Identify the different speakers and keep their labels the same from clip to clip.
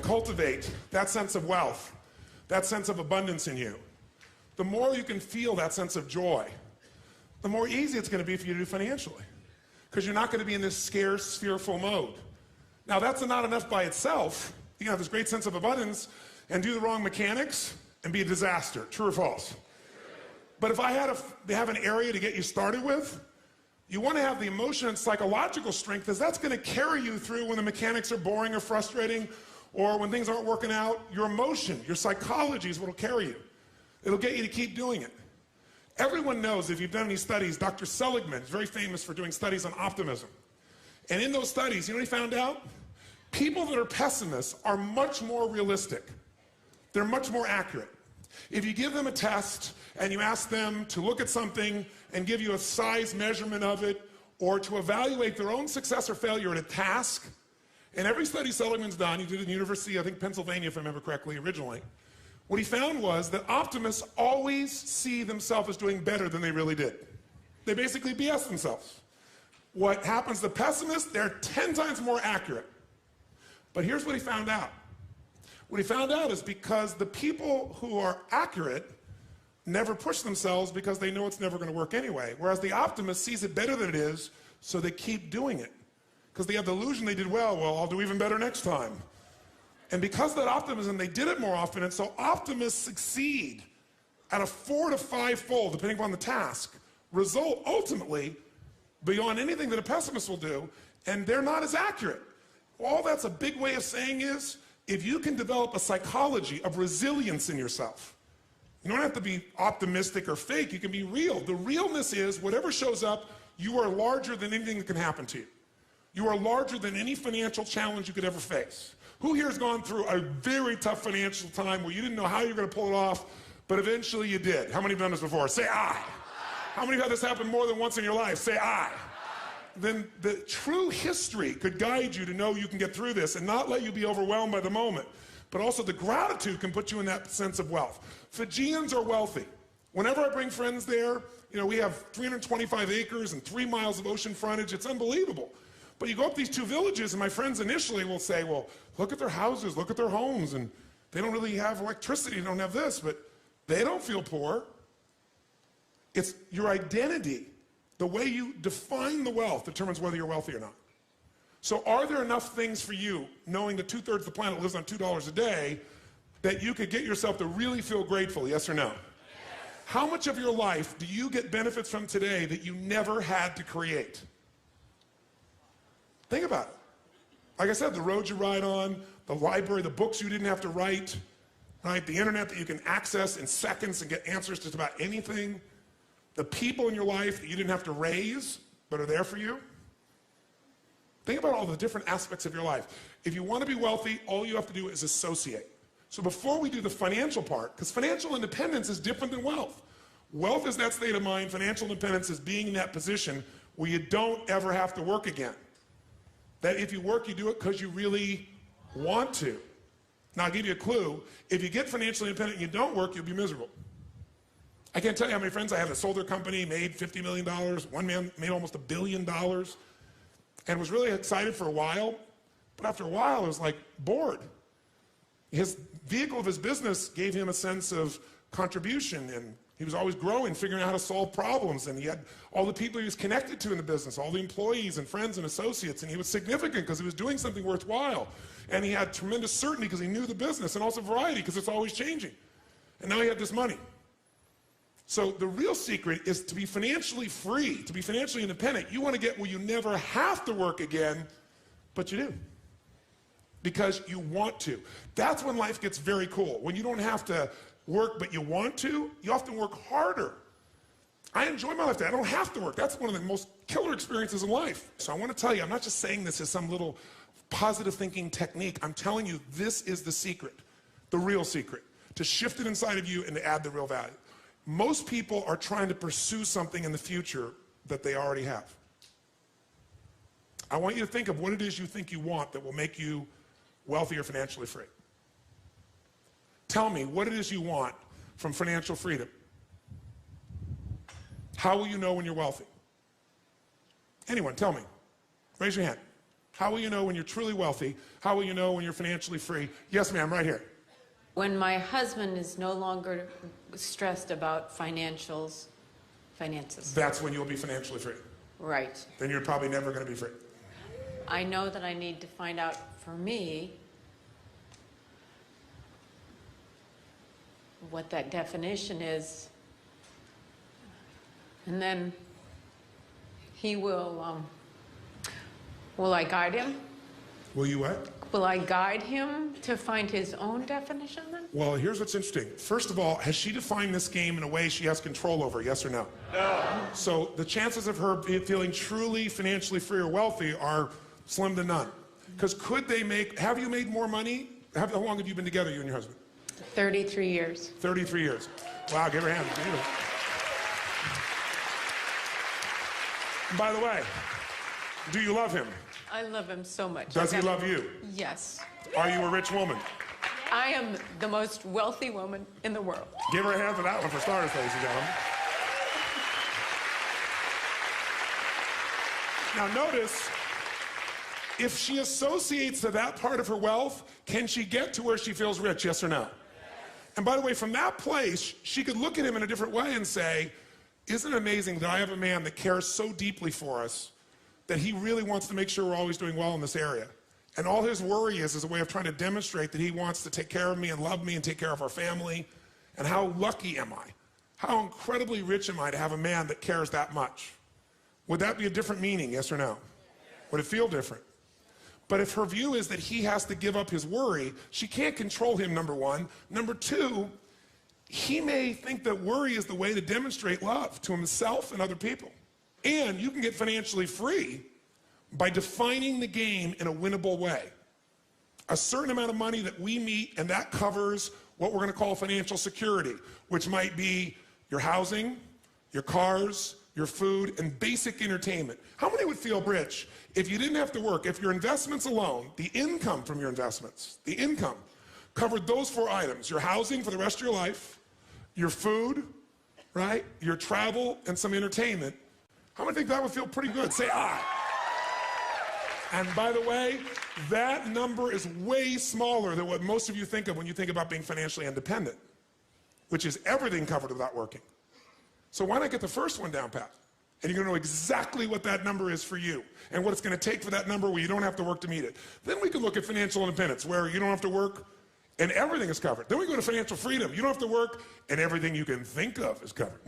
Speaker 1: cultivate that sense of wealth, that sense of abundance in you, the more you can feel that sense of joy, the more easy it's going to be for you to do financially. Because you're not going to be in this scarce, fearful mode. Now, that's not enough by itself. You can have this great sense of abundance and do the wrong mechanics and be a disaster. True or false? But if I had to have an area to get you started with, you want to have the emotion and psychological strength, because that's going to carry you through when the mechanics are boring or frustrating, or when things aren't working out. Your emotion, your psychology is what will carry you. It'll get you to keep doing it. Everyone knows, if you've done any studies, Dr. Seligman is very famous for doing studies on optimism. And in those studies, you know what he found out? People that are pessimists are much more realistic. They're much more accurate. If you give them a test and you ask them to look at something and give you a size measurement of it, or to evaluate their own success or failure at a task, in every study Seligman's done, he did it in the University, I think Pennsylvania if I remember correctly originally, what he found was that optimists always see themselves as doing better than they really did. They basically BS themselves. What happens to pessimists, they're 10 times more accurate. But here's what he found out. What he found out is because the people who are accurate never push themselves because they know it's never going to work anyway. Whereas the optimist sees it better than it is, so they keep doing it. Because they have the illusion they did well, I'll do even better next time. And because of that optimism, they did it more often, and so optimists succeed at a 4 to 5-fold, depending upon the task, result ultimately beyond anything that a pessimist will do, and they're not as accurate. All that's a big way of saying is, if you can develop a psychology of resilience in yourself, you don't have to be optimistic or fake, you can be real. The realness is, whatever shows up, you are larger than anything that can happen to you. You are larger than any financial challenge you could ever face. Who here has gone through a very tough financial time where you didn't know how you were going to pull it off, but eventually you did? How many have done this before? Say aye. How many have had this happen more than once in your life? Say aye. Then the true history could guide you to know you can get through this and not let you be overwhelmed by the moment. But also the gratitude can put you in that sense of wealth. Fijians are wealthy. Whenever I bring friends there, we have 325 acres and 3 miles of ocean frontage. It's unbelievable. But you go up these 2 villages, and my friends initially will say, well, look at their houses, look at their homes, and they don't really have electricity, they don't have this, but they don't feel poor. It's your identity. The way you define the wealth determines whether you're wealthy or not. So are there enough things for you, knowing that 2/3 of the planet lives on $2 a day, that you could get yourself to really feel grateful, yes or no? Yes. How much of your life do you get benefits from today that you never had to create? Think about it. Like I said, the roads you ride on, the library, the books you didn't have to write, right? The internet that you can access in seconds and get answers to just about anything. The people in your life that you didn't have to raise, but are there for you. Think about all the different aspects of your life. If you want to be wealthy, all you have to do is associate. So before we do the financial part, because financial independence is different than wealth. Wealth is that state of mind. Financial independence is being in that position where you don't ever have to work again. That if you work, you do it because you really want to. Now, I'll give you a clue. If you get financially independent and you don't work, you'll be miserable. I can't tell you how many friends I have that sold their company, made $50 million. One man made almost $1 billion and was really excited for a while. But after a while, it was like bored. His vehicle of his business gave him a sense of contribution, and he was always growing, figuring out how to solve problems, and he had all the people he was connected to in the business, all the employees and friends and associates, and he was significant because he was doing something worthwhile. And he had tremendous certainty because he knew the business, and also variety because it's always changing. And now he had this money. So the real secret is to be financially free, to be financially independent. You want to get where you never have to work again, but you do. Because you want to. That's when life gets very cool. When you don't have to work, but you want to, you often work harder. I enjoy my life. I don't have to work. That's one of the most killer experiences in life. So I want to tell you, I'm not just saying this as some little positive thinking technique. I'm telling you, this is the secret, the real secret, to shift it inside of you and to add the real value. Most people are trying to pursue something in the future that they already have. I want you to think of what it is you think you want that will make you wealthy or financially free. Tell me what it is you want from financial freedom. How will you know when you're wealthy? Anyone, tell me. Raise your hand. How will you know when you're truly wealthy? How will you know when you're financially free? Yes, ma'am, right here.
Speaker 2: When my husband is no longer stressed about finances.
Speaker 1: That's when you'll be financially free.
Speaker 2: Right.
Speaker 1: Then you're probably never going to be free.
Speaker 2: I know that I need to find out for me what that definition is. And then he will I guide him?
Speaker 1: Will you what?
Speaker 2: Will I guide him to find his own definition then?
Speaker 1: Well, here's what's interesting. First of all, has she defined this game in a way she has control over, yes or no? No. So the chances of her feeling truly financially free or wealthy are slim to none. Because have you made more money? How long have you been together, you and your husband?
Speaker 2: 33 years.
Speaker 1: 33 years. Wow, give her a hand. By the way, do you love him?
Speaker 2: I love him so much.
Speaker 1: Does he love you?
Speaker 2: Yes.
Speaker 1: Are you a rich woman?
Speaker 2: I am the most wealthy woman in the world.
Speaker 1: Give her a hand for that one for starters, ladies and gentlemen. Now notice, if she associates to that part of her wealth, can she get to where she feels rich, yes or no? And by the way, from that place, she could look at him in a different way and say, isn't it amazing that I have a man that cares so deeply for us that he really wants to make sure we're always doing well in this area. And all his worry is a way of trying to demonstrate that he wants to take care of me and love me and take care of our family. And how lucky am I? How incredibly rich am I to have a man that cares that much? Would that be a different meaning, yes or no? Would it feel different? But if her view is that he has to give up his worry, she can't control him, number one. Number two, he may think that worry is the way to demonstrate love to himself and other people. And you can get financially free by defining the game in a winnable way. A certain amount of money that we meet, and that covers what we're going to call financial security, which might be your housing, your cars, your food, and basic entertainment. How many would feel rich if you didn't have to work, if your investments alone, the income from your investments, the income, covered those 4 items, your housing for the rest of your life, your food, right, your travel, and some entertainment? How many think that would feel pretty good? Say aye. And by the way, that number is way smaller than what most of you think of when you think about being financially independent, which is everything covered without working. So why not get the first one down pat? And you're going to know exactly what that number is for you and what it's going to take for that number where you don't have to work to meet it. Then we can look at financial independence, where you don't have to work and everything is covered. Then we go to financial freedom. You don't have to work and everything you can think of is covered.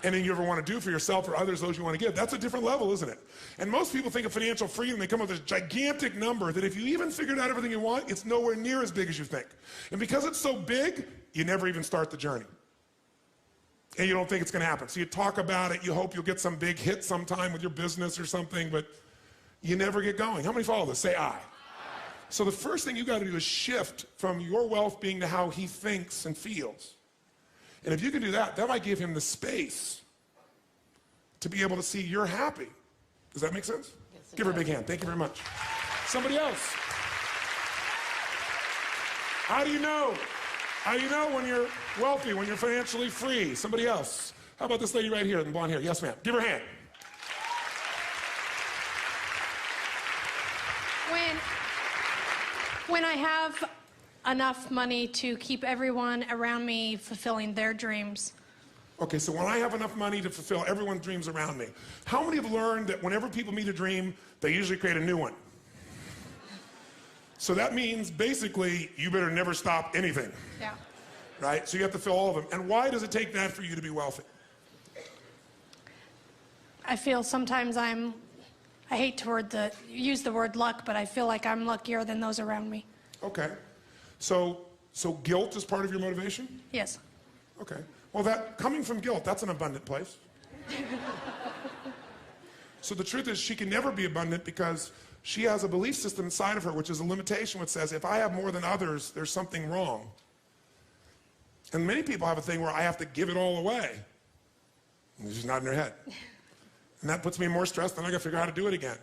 Speaker 1: Anything you ever want to do for yourself or others, those you want to give. That's a different level, isn't it? And most people think of financial freedom, they come up with this gigantic number that if you even figured out everything you want, it's nowhere near as big as you think. And because it's so big, you never even start the journey. And you don't think it's going to happen. So you talk about it, you hope you'll get some big hit sometime with your business or something, but you never get going. How many follow this? Say aye. So the first thing you got to do is shift from your wealth being to how he thinks and feels. And if you can do that, that might give him the space to be able to see you're happy. Does that make sense?
Speaker 2: Yes,
Speaker 1: give her a big hand. Thank you very much. Somebody else. How do you know? How do you know when you're wealthy, when you're financially free? Somebody else. How about this lady right here in the blonde hair? Yes, ma'am. Give her a hand.
Speaker 3: When I have enough money to keep everyone around me fulfilling their dreams.
Speaker 1: Okay, so when I have enough money to fulfill everyone's dreams around me, how many have learned that whenever people meet a dream, they usually create a new one? So that means basically you better never stop anything.
Speaker 3: Yeah.
Speaker 1: Right? So you have to fill all of them. And why does it take that for you to be wealthy?
Speaker 3: I feel sometimes I hate to use the word luck, but I feel like I'm luckier than those around me.
Speaker 1: Okay. So guilt is part of your motivation?
Speaker 3: Yes.
Speaker 1: Okay. Well, that coming from guilt, that's an abundant place. So the truth is she can never be abundant because she has a belief system inside of her, which is a limitation, which says, if I have more than others, there's something wrong. And many people have a thing where I have to give it all away. And it's just not in their head. And that puts me in more stress, then I gotta figure out how to do it again.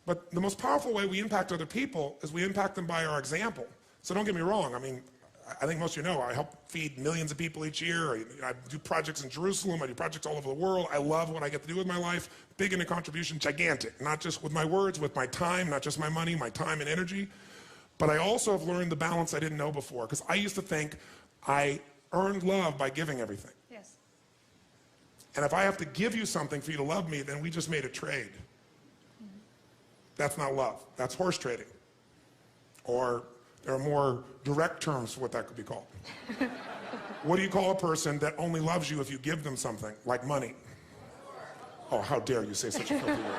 Speaker 1: But the most powerful way we impact other people is we impact them by our example. So don't get me wrong, I mean, I think most of you know, I help feed millions of people each year. I do projects in Jerusalem. I do projects all over the world. I love what I get to do with my life. Big into contribution, gigantic. Not just with my words, with my time, not just my money, my time and energy. But I also have learned the balance I didn't know before, because I used to think I earned love by giving everything.
Speaker 3: Yes.
Speaker 1: And if I have to give you something for you to love me, then we just made a trade. That's not love. That's horse trading. Or there are more direct terms for what that could be called. What do you call a person that only loves you if you give them something, like money? Oh, how dare you say such a filthy word.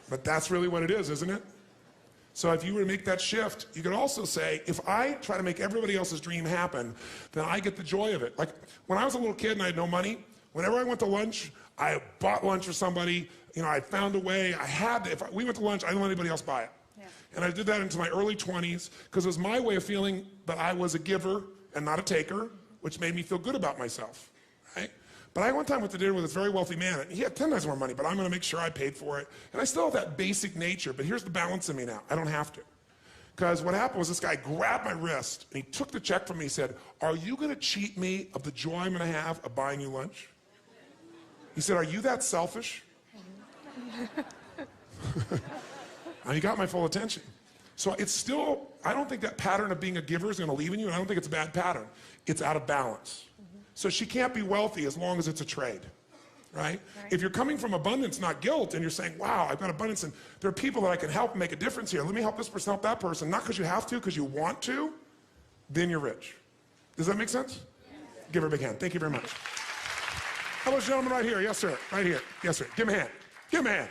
Speaker 1: But that's really what it is, isn't it? So if you were to make that shift, you could also say, if I try to make everybody else's dream happen, then I get the joy of it. Like when I was a little kid and I had no money, whenever I went to lunch, I bought lunch for somebody. You know, I found a way. I had to, we went to lunch, I didn't let anybody else buy it. Yeah. And I did that into my early 20s because it was my way of feeling that I was a giver and not a taker, which made me feel good about myself, right? But I one time went to dinner with this very wealthy man, and he had 10 times more money, but I'm gonna make sure I paid for it. And I still have that basic nature, but here's the balance in me now. I don't have to. Because what happened was this guy grabbed my wrist, and he took the check from me, and he said, are you gonna cheat me of the joy I'm gonna have of buying you lunch? He said, are you that selfish? And he got my full attention. So it's still, I don't think that pattern of being a giver is gonna leave in you, and I don't think it's a bad pattern. It's out of balance. So she can't be wealthy as long as it's a trade, right? If you're coming from abundance, not guilt, and you're saying, wow, I've got abundance, and there are people that I can help make a difference here. Let me help this person, help that person, not because you have to, because you want to, then you're rich. Does that make sense? Give her a big hand. Thank you very much. How about this gentleman right here? Yes, sir. Right here. Yes, sir. Give him a hand. Give him a hand.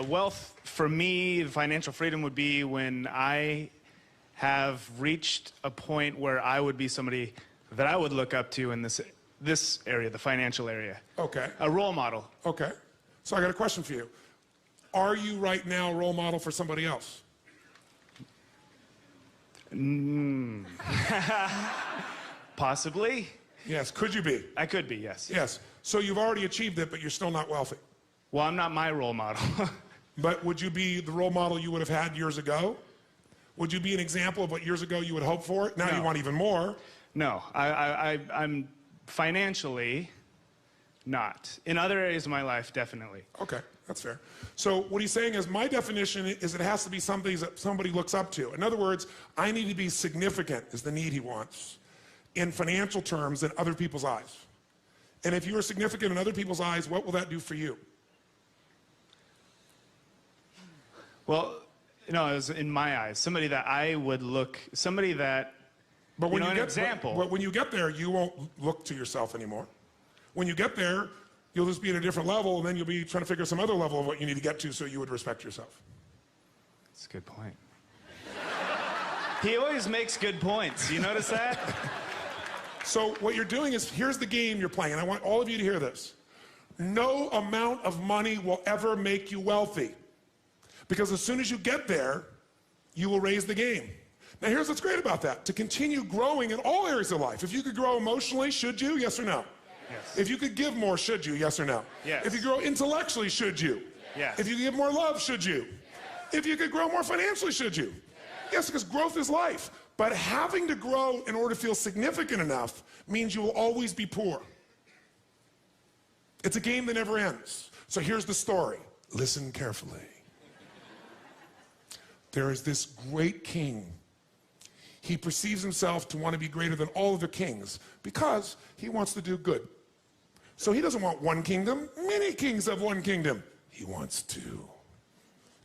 Speaker 4: Wealth, for me, financial freedom would be when I have reached a point where I would be somebody that I would look up to in this area, the financial area.
Speaker 1: Okay.
Speaker 4: A role model.
Speaker 1: Okay. So I got a question for you. Are you right now a role model for somebody else?
Speaker 4: Possibly.
Speaker 1: Yes. Could you be?
Speaker 4: I could be, yes.
Speaker 1: Yes. So you've already achieved it, but you're still not wealthy.
Speaker 4: Well, I'm not my role model.
Speaker 1: But would you be the role model you would have had years ago? Would you be an example of what years ago you would hope for? Now you want even more.
Speaker 4: No, I'm financially not. In other areas of my life, definitely.
Speaker 1: Okay, that's fair. So what he's saying is my definition is it has to be something that somebody looks up to. In other words, I need to be significant is the need he wants in financial terms in other people's eyes. And if you are significant in other people's eyes, what will that do for you?
Speaker 4: Well, you know, it was in my eyes, somebody that I would look, somebody that,
Speaker 1: but when
Speaker 4: you know,
Speaker 1: you
Speaker 4: an
Speaker 1: get,
Speaker 4: example.
Speaker 1: But when you get there, you won't look to yourself anymore. When you get there, you'll just be at a different level, and then you'll be trying to figure some other level of what you need to get to so you would respect yourself.
Speaker 4: That's a good point. He always makes good points. You notice that?
Speaker 1: So what you're doing is, here's the game you're playing, and I want all of you to hear this. No amount of money will ever make you wealthy. Because as soon as you get there, you will raise the game. Now here's what's great about that. To continue growing in all areas of life. If you could grow emotionally, should you? Yes or no?
Speaker 4: Yes.
Speaker 1: If you could give more, should you? Yes or no?
Speaker 4: Yes.
Speaker 1: If you grow intellectually, should you?
Speaker 4: Yes.
Speaker 1: If you give more love, should you? Yes. If you could grow more financially, should you? Yes, because growth is life. But having to grow in order to feel significant enough means you will always be poor. It's a game that never ends. So here's the story. Listen carefully. There is this great king. He perceives himself to want to be greater than all of the kings because he wants to do good. So he doesn't want one kingdom. Many kings have one kingdom. He wants two.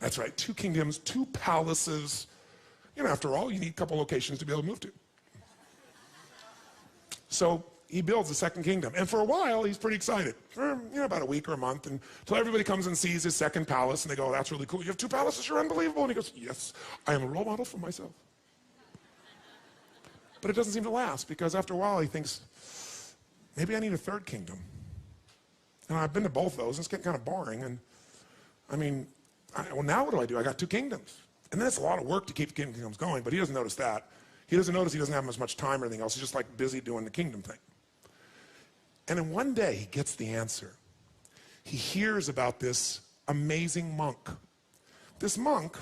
Speaker 1: That's right, 2 kingdoms, 2 palaces. You know, after all, you need a couple locations to be able to move to. So he builds a 2nd kingdom. And for a while, he's pretty excited. For, you know, about a week or a month, until everybody comes and sees his 2nd palace, and they go, oh, that's really cool. You have 2 palaces? You're unbelievable. And he goes, yes, I am a role model for myself. But it doesn't seem to last, because after a while, he thinks, maybe I need a 3rd kingdom. And I've been to both those, and it's getting kind of boring. And I mean, well, now what do? I got 2 kingdoms. And then it's a lot of work to keep kingdoms going, but he doesn't notice that. He doesn't notice he doesn't have as much time or anything else. He's just like busy doing the kingdom thing. And then one day he gets the answer. He hears about this amazing monk. This monk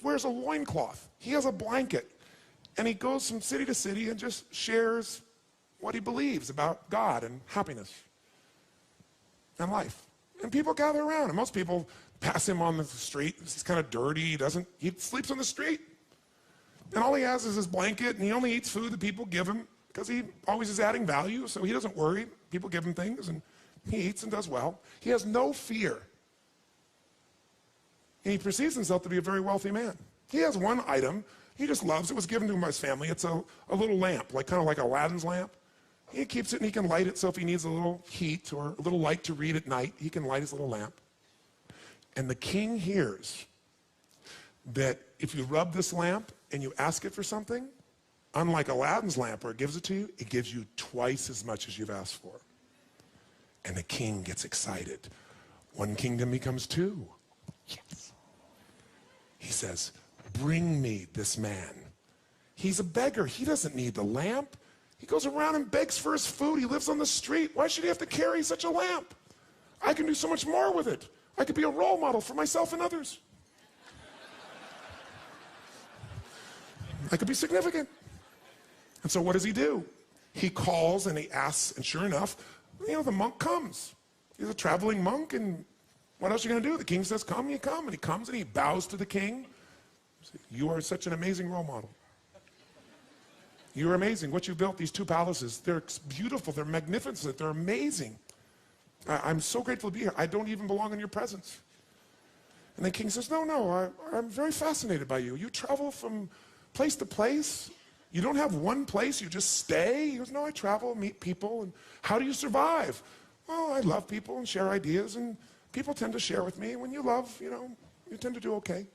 Speaker 1: wears a loincloth. He has a blanket. And he goes from city to city and just shares what he believes about God and happiness and life. And people gather around. And most people pass him on the street. He's kind of dirty. He sleeps on the street. And all he has is his blanket, and he only eats food that people give him because he always is adding value, so he doesn't worry. People give him things, and he eats and does well. He has no fear. And he perceives himself to be a very wealthy man. He has one item he just loves. It was given to him by his family. It's a little lamp, kind of like Aladdin's lamp. He keeps it, and he can light it, so if he needs a little heat or a little light to read at night, he can light his little lamp. And the king hears that if you rub this lamp and you ask it for something, unlike Aladdin's lamp where it gives it to you, it gives you twice as much as you've asked for. And the king gets excited. One kingdom becomes two. Yes. He says, bring me this man. He's a beggar. He doesn't need the lamp. He goes around and begs for his food. He lives on the street. Why should he have to carry such a lamp? I can do so much more with it. I could be a role model for myself and others. I could be significant. And so what does he do? He calls and he asks, and sure enough, the monk comes. He's a traveling monk, and what else are you going to do? The king says, come, you come. And he comes and he bows to the king. You are such an amazing role model. You're amazing. What you've built, these two palaces, they're beautiful, they're magnificent, they're amazing. I'm so grateful to be here. I don't even belong in your presence. And the king says, no, I'm very fascinated by you. You travel from place to place. You don't have one place, you just stay. He goes, no, I travel, meet people. And how do you survive? Well, I love people and share ideas, and people tend to share with me. When you love, you tend to do okay.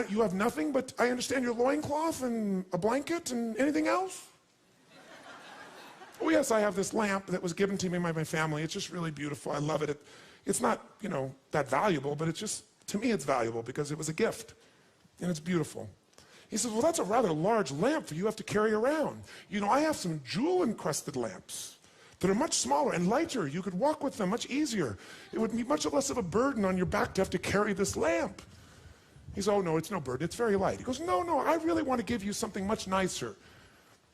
Speaker 1: You have nothing, but I understand your loincloth and a blanket and anything else? Oh, yes, I have this lamp that was given to me by my family. It's just really beautiful. I love it. It's not, that valuable, but it's just, to me, it's valuable because it was a gift, and it's beautiful. He says, well, that's a rather large lamp for you have to carry around. I have some jewel-encrusted lamps that are much smaller and lighter. You could walk with them much easier. It would be much less of a burden on your back to have to carry this lamp. He says, oh, no, it's no burden. It's very light. He goes, no, I really want to give you something much nicer.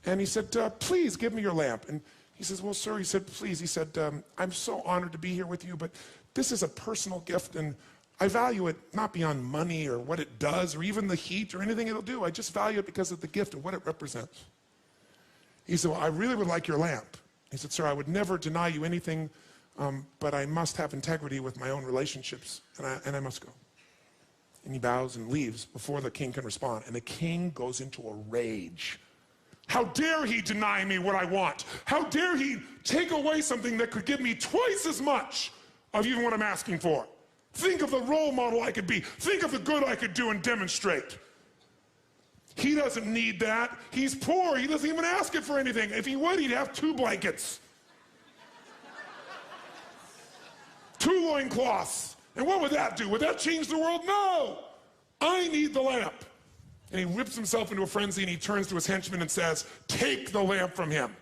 Speaker 1: And he said, please give me your lamp. And he says, well, sir, he said, please. He said, I'm so honored to be here with you, but this is a personal gift, and I value it not beyond money or what it does or even the heat or anything it'll do. I just value it because of the gift and what it represents. He said, well, I really would like your lamp. He said, sir, I would never deny you anything, but I must have integrity with my own relationships, and I must go. And he bows and leaves before the king can respond. And the king goes into a rage. How dare he deny me what I want? How dare he take away something that could give me twice as much of even what I'm asking for? Think of the role model I could be. Think of the good I could do and demonstrate. He doesn't need that. He's poor. He doesn't even ask it for anything. If he would, he'd have 2 blankets. 2 loincloths. And what would that do? Would that change the world? No! I need the lamp. And he rips himself into a frenzy, and he turns to his henchmen and says, take the lamp from him.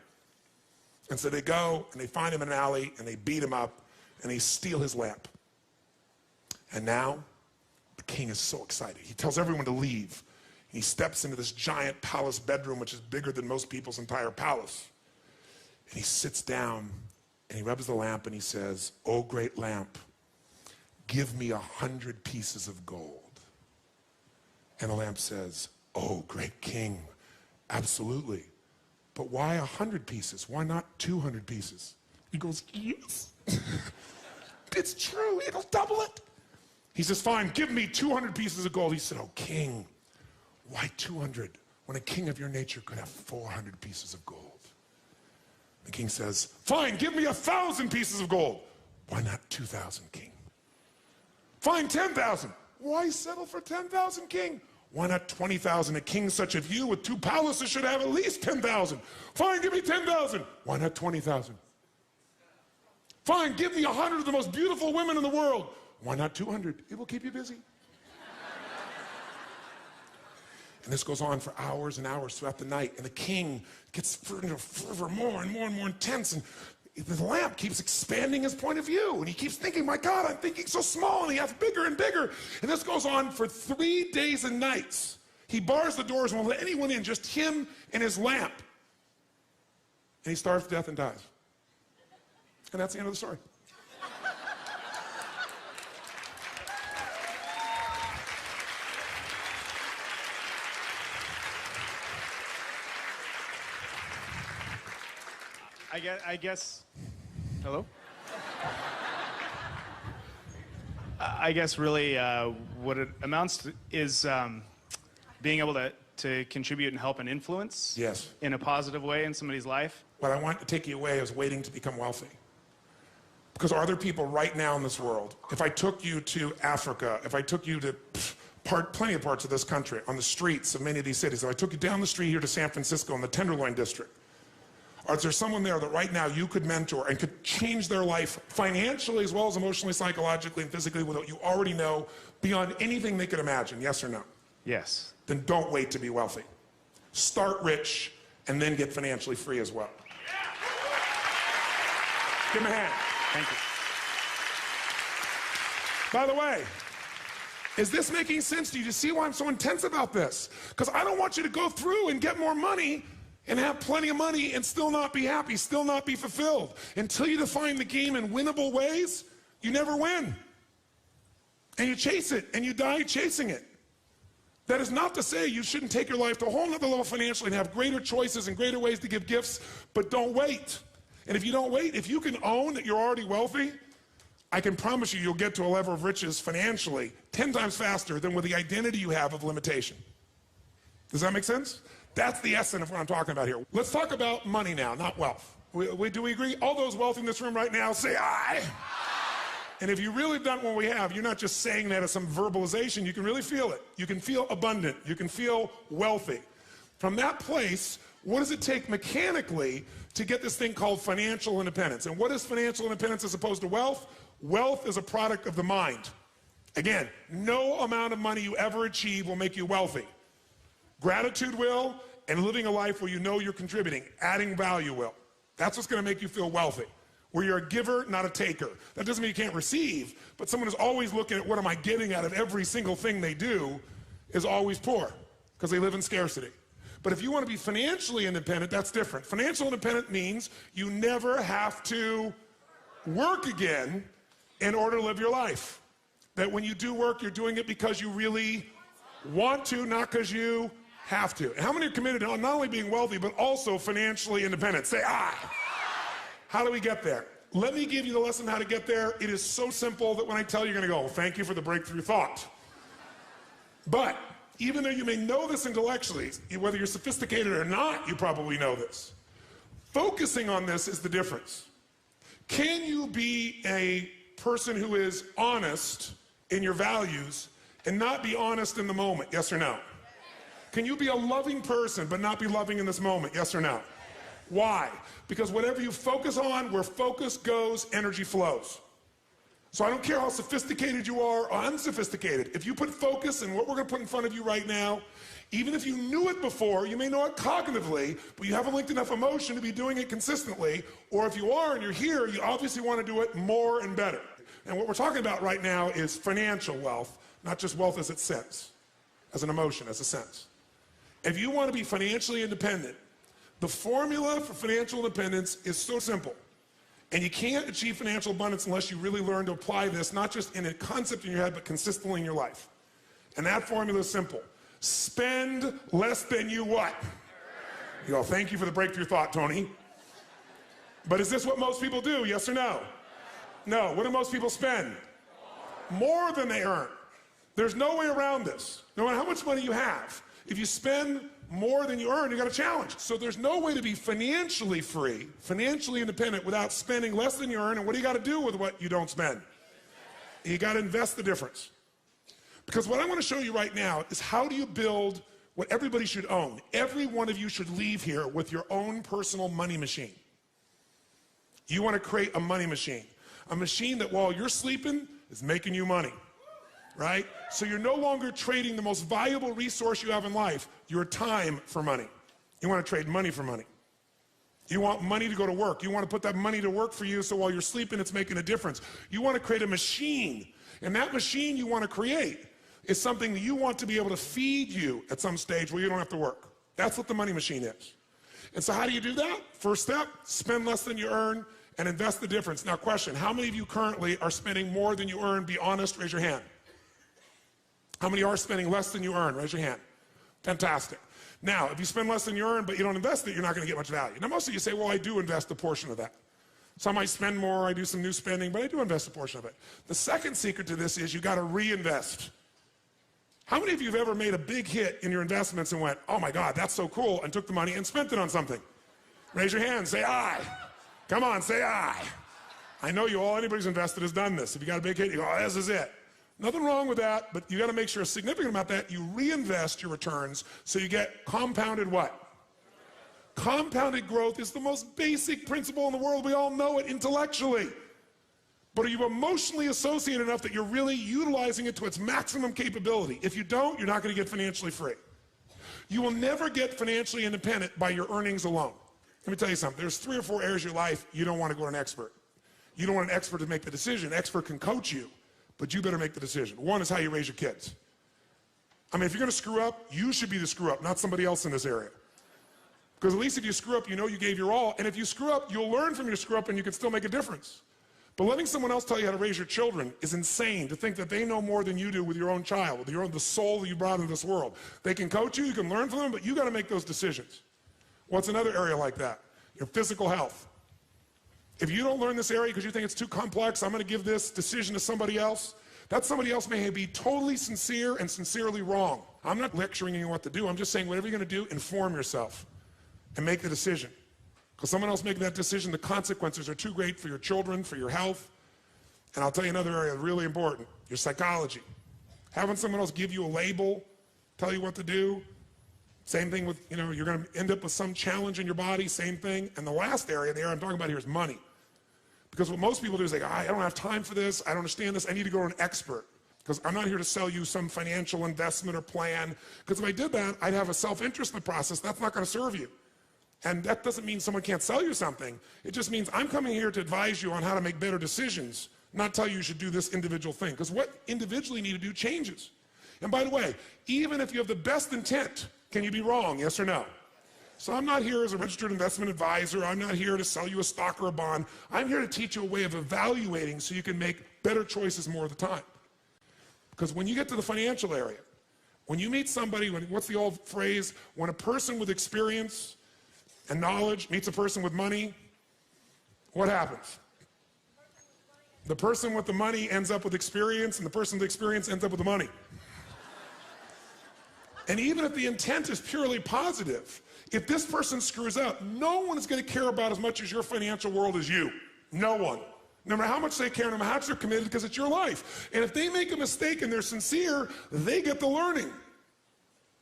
Speaker 1: And so they go, and they find him in an alley, and they beat him up, and they steal his lamp. And now, the king is so excited. He tells everyone to leave. He steps into this giant palace bedroom, which is bigger than most people's entire palace. And he sits down, and he rubs the lamp, and he says, oh, great lamp, give me 100 pieces of gold. And the lamp says, oh, great king, absolutely. But why 100 pieces? Why not 200 pieces? He goes, yes. It's true, it'll double it. He says, fine, give me 200 pieces of gold. He said, oh, king, why 200 when a king of your nature could have 400 pieces of gold? The king says, fine, give me 1,000 pieces of gold. Why not 2,000, king? Fine, 10,000. Why settle for 10,000, king? Why not 20,000? A king such as you with 2 palaces should have at least 10,000. Fine, give me 10,000. Why not 20,000? Fine, give me 100 of the most beautiful women in the world. Why not 200? It will keep you busy. And this goes on for hours and hours throughout the night. And the king gets fervor more and more and more intense. And the lamp keeps expanding his point of view, and he keeps thinking, my God, I'm thinking so small, and he gets bigger and bigger. And this goes on for 3 days and nights. He bars the doors and won't let anyone in, just him and his lamp. And he starves to death and dies. And that's the end of the story.
Speaker 4: I guess, hello? I guess really what it amounts to is being able to contribute and help and influence
Speaker 1: Yes.
Speaker 4: in a positive way in somebody's life.
Speaker 1: What I want to take you away is waiting to become wealthy. Because are there people right now in this world, if I took you to Africa, if I took you to plenty of parts of this country, on the streets of many of these cities, if I took you down the street here to San Francisco in the Tenderloin District, or is there someone there that right now you could mentor and could change their life financially as well as emotionally, psychologically, and physically with what you already know beyond anything they could imagine? Yes or no?
Speaker 4: Yes.
Speaker 1: Then don't wait to be wealthy. Start rich and then get financially free as well. Give him a hand.
Speaker 4: Thank you.
Speaker 1: By the way, is this making sense to you? Do you see why I'm so intense about this? Because I don't want you to go through and get more money and have plenty of money and still not be happy, still not be fulfilled. Until you define the game in winnable ways, you never win. And you chase it, and you die chasing it. That is not to say you shouldn't take your life to a whole nother level financially and have greater choices and greater ways to give gifts, but don't wait. And if you don't wait, if you can own that you're already wealthy, I can promise you you'll get to a level of riches financially 10 times faster than with the identity you have of limitation. Does that make sense? That's the essence of what I'm talking about here. Let's talk about money now, not wealth. Do we agree? All those wealthy in this room right now, say aye. And if you really done what we have, you're not just saying that as some verbalization, you can really feel it. You can feel abundant. You can feel wealthy. From that place, what does it take mechanically to get this thing called financial independence? And what is financial independence as opposed to wealth? Wealth is a product of the mind. Again, no amount of money you ever achieve will make you wealthy. Gratitude will, and living a life where you know you're contributing, adding value will. That's what's going to make you feel wealthy. Where you're a giver, not a taker. That doesn't mean you can't receive, but someone who's always looking at what am I getting out of every single thing they do is always poor, because they live in scarcity. But if you want to be financially independent, that's different. Financial independent means you never have to work again in order to live your life. That when you do work, you're doing it because you really want to, not because you have to. And how many are committed to not only being wealthy, but also financially independent? Say aye. How do we get there? Let me give you the lesson how to get there. It is so simple that when I tell you, you're going to go, well, thank you for the breakthrough thought. But even though you may know this intellectually, whether you're sophisticated or not, you probably know this. Focusing on this is the difference. Can you be a person who is honest in your values and not be honest in the moment? Yes or no? Can you be a loving person but not be loving in this moment? Yes or no? Why? Because whatever you focus on, where focus goes, energy flows. So I don't care how sophisticated you are or unsophisticated. If you put focus in what we're going to put in front of you right now, even if you knew it before, you may know it cognitively, but you haven't linked enough emotion to be doing it consistently. Or if you are and you're here, you obviously want to do it more and better. And what we're talking about right now is financial wealth, not just wealth as it says, as an emotion, as a sense. If you want to be financially independent, the formula for financial independence is so simple. And you can't achieve financial abundance unless you really learn to apply this, not just in a concept in your head, but consistently in your life. And that formula is simple. Spend less than you what? You go, thank you for the breakthrough thought, Tony. But is this what most people do, yes or no? No. What do most people spend? More than they earn. There's no way around this. No matter how much money you have, if you spend more than you earn, you got a challenge. So there's no way to be financially free, financially independent without spending less than you earn. And what do you got to do with what you don't spend? You got to invest the difference. Because what I want to show you right now is how do you build what everybody should own. Every one of you should leave here with your own personal money machine. You want to create a money machine. A machine that while you're sleeping is making you money. Right? So you're no longer trading the most valuable resource you have in life, your time, for money. You want to trade money for money. You want money to go to work. You want to put that money to work for you so while you're sleeping, it's making a difference. You want to create a machine. And that machine you want to create is something that you want to be able to feed you at some stage where you don't have to work. That's what the money machine is. And so how do you do that? First step, spend less than you earn and invest the difference. Now question, how many of you currently are spending more than you earn? Be honest, raise your hand. How many are spending less than you earn? Raise your hand. Fantastic. Now, if you spend less than you earn, but you don't invest it, you're not going to get much value. Now, most of you say, well, I do invest a portion of that. So I might spend more, I do some new spending, but I do invest a portion of it. The second secret to this is you got to reinvest. How many of you have ever made a big hit in your investments and went, oh my God, that's so cool, and took the money and spent it on something? Raise your hand, say aye. Come on, say aye. I know you all, anybody's invested has done this. If you got a big hit, you go, oh, this is it. Nothing wrong with that, but you got to make sure a significant amount of that you reinvest your returns so you get compounded what? Compounded growth is the most basic principle in the world. We all know it intellectually. But are you emotionally associated enough that you're really utilizing it to its maximum capability? If you don't, you're not going to get financially free. You will never get financially independent by your earnings alone. Let me tell you something. There's 3 or 4 areas of your life you don't want to go to an expert. You don't want an expert to make the decision. An expert can coach you. But you better make the decision. One is how you raise your kids. I mean, if you're going to screw up, you should be the screw up, not somebody else in this area. Because at least if you screw up, you know you gave your all. And if you screw up, you'll learn from your screw up and you can still make a difference. But letting someone else tell you how to raise your children is insane, to think that they know more than you do with your own child, with the soul that you brought into this world. They can coach you, you can learn from them, but you got to make those decisions. What's another area like that? Your physical health. If you don't learn this area because you think it's too complex, I'm going to give this decision to somebody else. That somebody else may be totally sincere and sincerely wrong. I'm not lecturing you what to do. I'm just saying whatever you're going to do, inform yourself and make the decision. Because someone else making that decision, the consequences are too great for your children, for your health. And I'll tell you another area really important, your psychology. Having someone else give you a label, tell you what to do. Same thing with, you're going to end up with some challenge in your body, same thing. And the last area, the area I'm talking about here is money. Because what most people do is they go, I don't have time for this, I don't understand this, I need to go to an expert. Because I'm not here to sell you some financial investment or plan. Because if I did that, I'd have a self-interest in the process. That's not going to serve you. And that doesn't mean someone can't sell you something. It just means I'm coming here to advise you on how to make better decisions, not tell you should do this individual thing. Because what individually you need to do changes. And by the way, even if you have the best intent, can you be wrong, yes or no? So I'm not here as a registered investment advisor. I'm not here to sell you a stock or a bond. I'm here to teach you a way of evaluating so you can make better choices more of the time. Because when you get to the financial area, when you meet somebody, what's the old phrase? When a person with experience and knowledge meets a person with money, what happens? The person with the money ends up with experience, and the person with experience ends up with the money. And even if the intent is purely positive, if this person screws up, no one is going to care about as much as your financial world as you. No one. No matter how much they care, no matter how much they're committed, because it's your life. And if they make a mistake and they're sincere, they get the learning,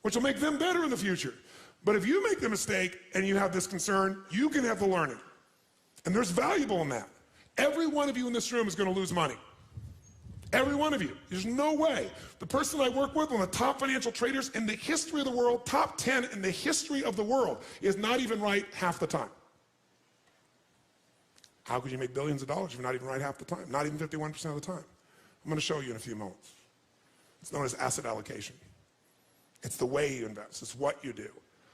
Speaker 1: which will make them better in the future. But if you make the mistake and you have this concern, you can have the learning. And there's valuable in that. Every one of you in this room is going to lose money. Every one of you. There's no way. The person I work with, one of the top financial traders in the history of the world, top 10 in the history of the world, is not even right half the time. How could you make billions of dollars if you're not even right half the time? Not even 51% of the time. I'm going to show you in a few moments. It's known as asset allocation. It's the way you invest. It's what you do.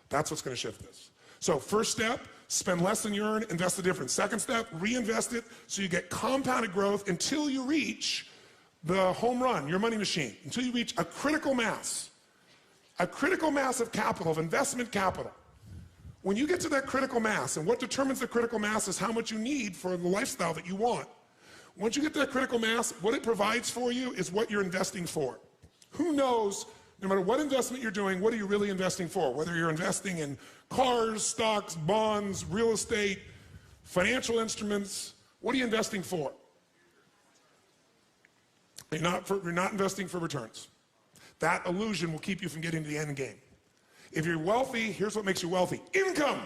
Speaker 1: That's what's going to shift this. So first step, spend less than you earn, invest the difference. Second step, reinvest it so you get compounded growth until you reach the home run, your money machine, until you reach a critical mass of capital, of investment capital. When you get to that critical mass, and what determines the critical mass is how much you need for the lifestyle that you want. Once you get to that critical mass, what it provides for you is what you're investing for. Who knows, no matter what investment you're doing, what are you really investing for? Whether you're investing in cars, stocks, bonds, real estate, financial instruments, what are you investing for? You're not investing for returns. That illusion will keep you from getting to the end game. If you're wealthy, here's what makes you wealthy. Income,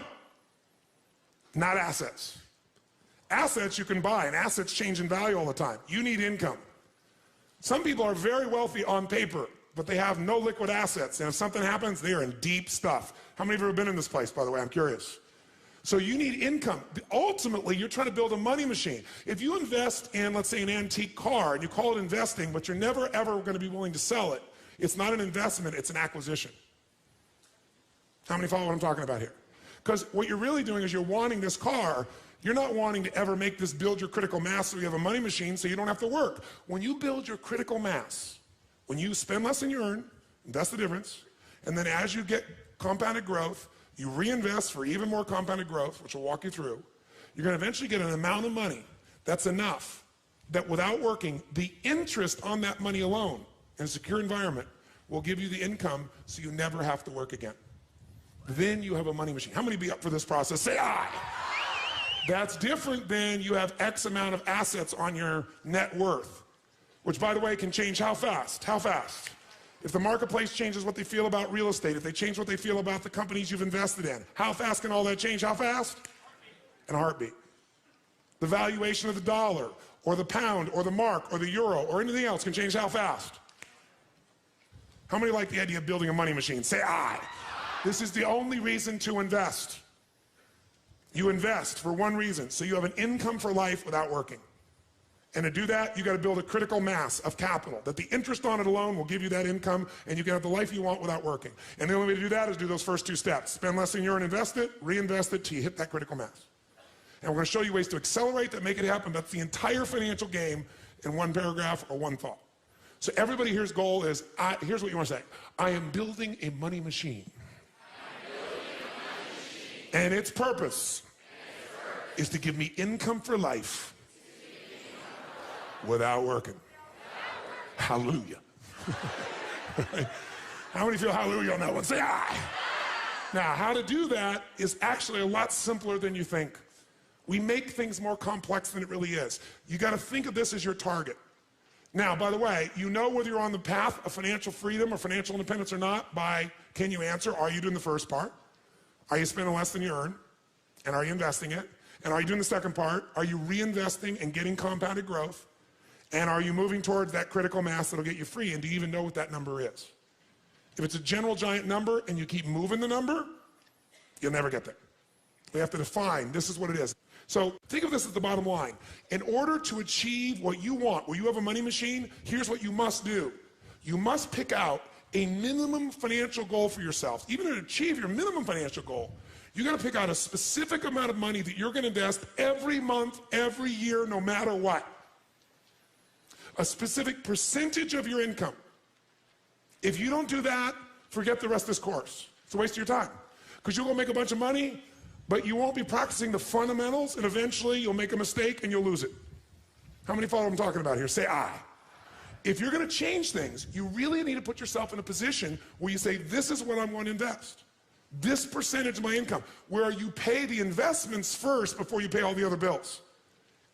Speaker 1: not assets. Assets you can buy, and assets change in value all the time. You need income. Some people are very wealthy on paper, but they have no liquid assets. And if something happens, they are in deep stuff. How many of you have ever been in this place, by the way? I'm curious. So you need income. Ultimately, you're trying to build a money machine. If you invest in, let's say, an antique car, and you call it investing, but you're never, ever going to be willing to sell it, it's not an investment, it's an acquisition. How many follow what I'm talking about here? Because what you're really doing is you're wanting this car. You're not wanting to ever make this build your critical mass so you have a money machine so you don't have to work. When you build your critical mass, when you spend less than you earn, that's the difference, and then as you get compounded growth, you reinvest for even more compounded growth, which will walk you through, you're going to eventually get an amount of money that's enough that without working, the interest on that money alone in a secure environment will give you the income so you never have to work again. Then you have a money machine. How many be up for this process? Say aye. That's different than you have X amount of assets on your net worth, which, by the way, can change how fast? How fast? If the marketplace changes what they feel about real estate, if they change what they feel about the companies you've invested in, how fast can all that change? How fast? In a heartbeat. The valuation of the dollar, or the pound, or the mark, or the euro, or anything else can change how fast? How many like the idea of building a money machine? Say aye. This is the only reason to invest. You invest for one reason, so you have an income for life without working. And to do that, you got to build a critical mass of capital, that the interest on it alone will give you that income, and you can have the life you want without working. And the only way to do that is do those first two steps. Spend less than you earn, invest it, reinvest it till you hit that critical mass. And we're going to show you ways to accelerate that, make it happen. That's the entire financial game in one paragraph or one thought. So everybody here's goal is, here's what you want to say. I am building a money machine. And its purpose is to give me income for life without working. Hallelujah. How many feel hallelujah on that one? Say aye. Now, how to do that is actually a lot simpler than you think. We make things more complex than it really is. You got to think of this as your target. Now, by the way, you know whether you're on the path of financial freedom or financial independence or not by, can you answer, are you doing the first part? Are you spending less than you earn? And are you investing it? And are you doing the second part? Are you reinvesting and getting compounded growth? And are you moving towards that critical mass that'll get you free? And do you even know what that number is? If it's a general giant number and you keep moving the number, you'll never get there. We have to define, this is what it is. So think of this as the bottom line. In order to achieve what you want, where you have a money machine, here's what you must do. You must pick out a minimum financial goal for yourself. Even to achieve your minimum financial goal, you got to pick out a specific amount of money that you're going to invest every month, every year, no matter what. A specific percentage of your income. If you don't do that, forget the rest of this course. It's a waste of your time. Because you'll go make a bunch of money, but you won't be practicing the fundamentals, and eventually you'll make a mistake and you'll lose it. How many follow what I'm talking about here? Say aye. If you're going to change things, you really need to put yourself in a position where you say, this is what I'm going to invest. This percentage of my income, where you pay the investments first before you pay all the other bills.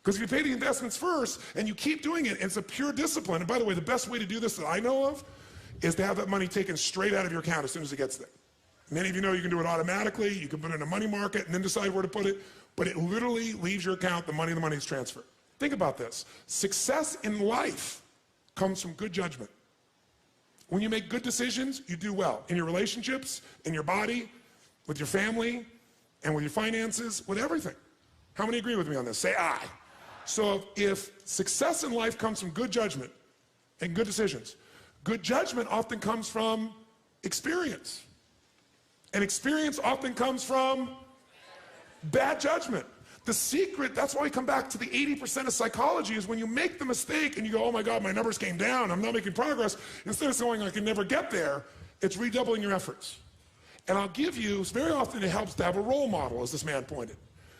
Speaker 1: Because if you pay the investments first and you keep doing it, and it's a pure discipline. And by the way, the best way to do this that I know of is to have that money taken straight out of your account as soon as it gets there. Many of you know you can do it automatically. You can put it in a money market and then decide where to put it. But it literally leaves your account, the money is transferred. Think about this. Success in life comes from good judgment. When you make good decisions, you do well. In your relationships, in your body, with your family, and with your finances, with everything. How many agree with me on this? Say aye. So if success in life comes from good judgment and good decisions, good judgment often comes from experience. And experience often comes from bad judgment. The secret, that's why we come back to the 80% of psychology, is when you make the mistake and you go, oh my God, my numbers came down, I'm not making progress, instead of saying I can never get there, it's redoubling your efforts. And I'll give you, very often it helps to have a role model, as this man pointed.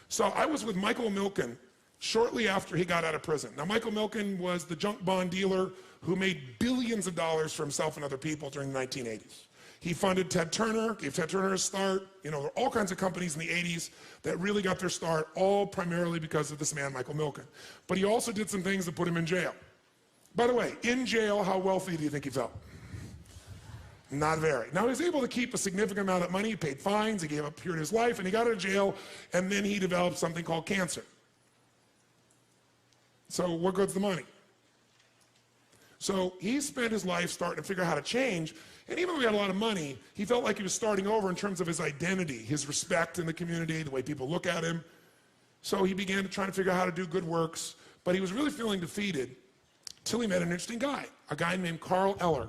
Speaker 1: So I was with Michael Milken shortly after he got out of prison. Now, Michael Milken was the junk bond dealer who made billions of dollars for himself and other people during the 1980s. He funded Ted Turner, gave Ted Turner a start. You know, there were all kinds of companies in the 80s that really got their start, all primarily because of this man, Michael Milken. But he also did some things that put him in jail. By the way, in jail, how wealthy do you think he felt? Not very. Now, he was able to keep a significant amount of money. He paid fines, he gave up a period of his life, and he got out of jail, and then he developed something called cancer. So what good's the money? So he spent his life starting to figure out how to change. And even though he had a lot of money, he felt like he was starting over in terms of his identity, his respect in the community, the way people look at him. So he began to try to figure out how to do good works. But he was really feeling defeated till he met an interesting guy, a guy named Carl Eller.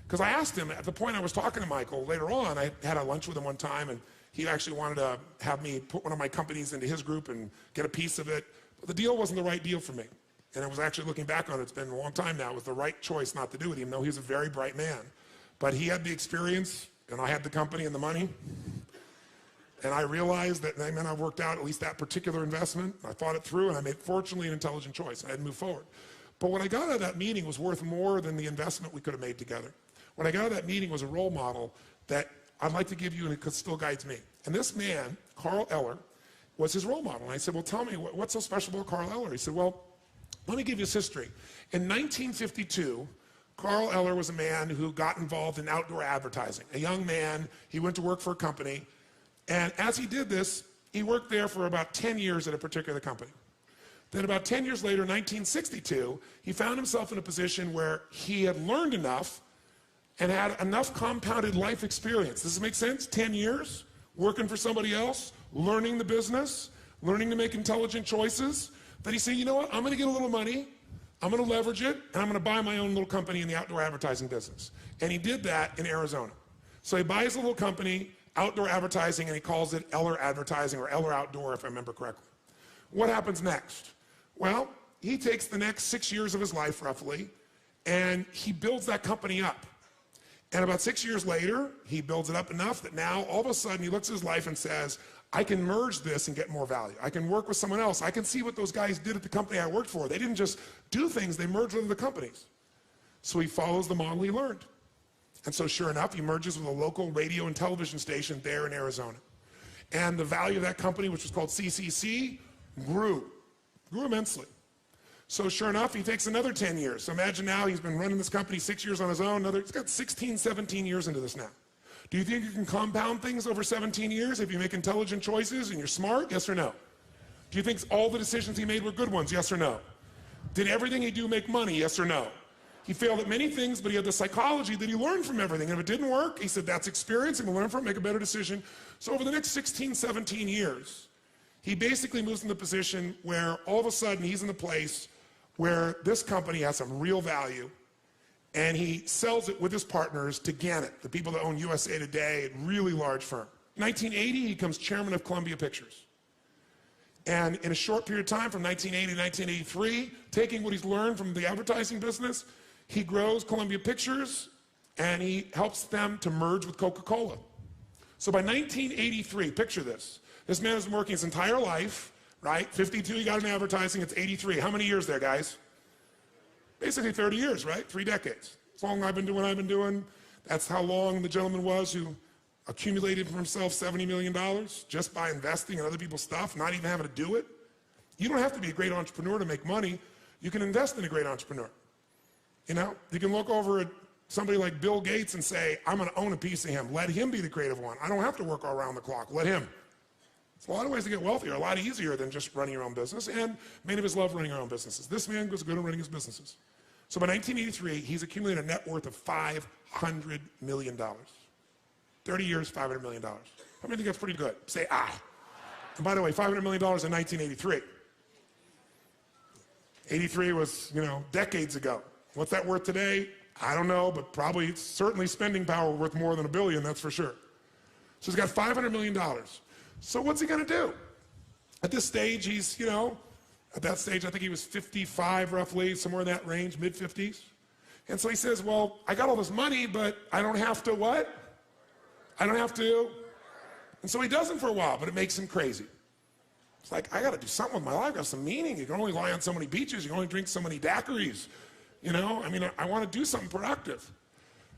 Speaker 1: Because I asked him, at the point I was talking to Michael, later on, I had a lunch with him one time, and he actually wanted to have me put one of my companies into his group and get a piece of it. But the deal wasn't the right deal for me. And I was actually looking back on it, it's been a long time now, it was the right choice not to do it, even though he was a very bright man. But he had the experience, and I had the company and the money. And I realized that that meant I worked out at least that particular investment. I thought it through, and I made, fortunately, an intelligent choice. I had to move forward. But what I got out of that meeting was worth more than the investment we could have made together. What I got out of that meeting was a role model that I'd like to give you, and it still guides me. And this man, Carl Eller, was his role model. And I said, well, tell me, what's so special about Carl Eller? He said, well, let me give you his history. In 1952, Carl Eller was a man who got involved in outdoor advertising. A young man, he went to work for a company. And as he did this, he worked there for about 10 years at a particular company. Then about 10 years later, 1962, he found himself in a position where he had learned enough and had enough compounded life experience. Does this make sense? 10 years, working for somebody else, learning the business, learning to make intelligent choices, that he said, you know what, I'm gonna get a little money, I'm gonna leverage it, and I'm gonna buy my own little company in the outdoor advertising business. And he did that in Arizona. So he buys a little company, outdoor advertising, and he calls it Eller Advertising or Eller Outdoor, if I remember correctly. What happens next? Well, he takes the next 6 years of his life, roughly, and he builds that company up. And about 6 years later, he builds it up enough that now, all of a sudden, he looks at his life and says, I can merge this and get more value. I can work with someone else. I can see what those guys did at the company I worked for. They didn't just do things, they merged with other companies. So he follows the model he learned. And so sure enough, he merges with a local radio and television station there in Arizona. And the value of that company, which was called CCC, grew immensely. So sure enough, he takes another 10 years. So imagine now he's been running this company 6 years on his own. He's got 16, 17 years into this now. Do you think you can compound things over 17 years if you make intelligent choices and you're smart? Yes or no? Do you think all the decisions he made were good ones? Yes or no? Did everything he do make money? Yes or no? He failed at many things, but he had the psychology that he learned from everything. And if it didn't work, he said, that's experience, and we'll learn from it, make a better decision. So over the next 16, 17 years, he basically moves in the position where all of a sudden he's in the place where this company has some real value, and he sells it with his partners to Gannett, the people that own USA Today, a really large firm. 1980, he becomes chairman of Columbia Pictures. And in a short period of time, from 1980 to 1983, taking what he's learned from the advertising business, he grows Columbia Pictures, and he helps them to merge with Coca-Cola. So by 1983, picture this. This man has been working his entire life, right? 52, he got in advertising, it's 83. How many years there, guys? Basically 30 years, right? 3 decades. As long as I've been doing what I've been doing. That's how long the gentleman was who accumulated for himself $70 million just by investing in other people's stuff, not even having to do it. You don't have to be a great entrepreneur to make money. You can invest in a great entrepreneur. You know, you can look over at somebody like Bill Gates and say, I'm going to own a piece of him. Let him be the creative one. I don't have to work all around the clock. Let him. It's a lot of ways to get wealthier, a lot easier than just running your own business, and many of us love running our own businesses. This man was good at running his businesses. So by 1983, he's accumulated a net worth of $500 million. 30 years, $500 million. How many think that's pretty good? Say, ah. And by the way, $500 million in 1983. 83 was, decades ago. What's that worth today? I don't know, but probably, certainly spending power worth more than $1 billion, that's for sure. So he's got $500 million. So what's he gonna do? At this stage, he's, at that stage, I think he was 55 roughly, somewhere in that range, mid-50s. And so he says, well, I got all this money, but I don't have to what? I don't have to. And so he doesn't for a while, but it makes him crazy. It's like, I gotta do something with my life, got some meaning. You can only lie on so many beaches, you can only drink so many daiquiris. I wanna do something productive.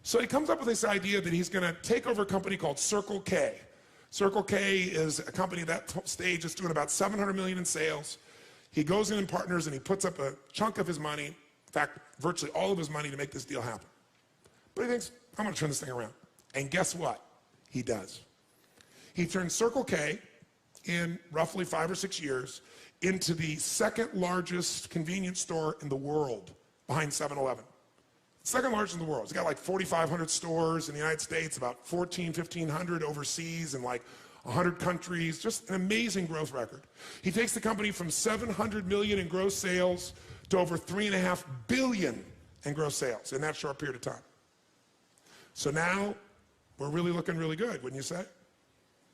Speaker 1: So he comes up with this idea that he's gonna take over a company called Circle K. Circle K is a company at that stage that's doing about $700 million in sales. He goes in and partners and he puts up a chunk of his money, in fact, virtually all of his money to make this deal happen. But he thinks, I'm gonna turn this thing around. And guess what? He does. He turns Circle K in roughly 5 or 6 years into the second largest convenience store in the world behind 7-Eleven. Second largest in the world. He's got like 4,500 stores in the United States, about 1,500 overseas, and like 100 countries. Just an amazing growth record. He takes the company from 700 million in gross sales to over 3.5 billion in gross sales in that short period of time. So now we're really looking really good, wouldn't you say?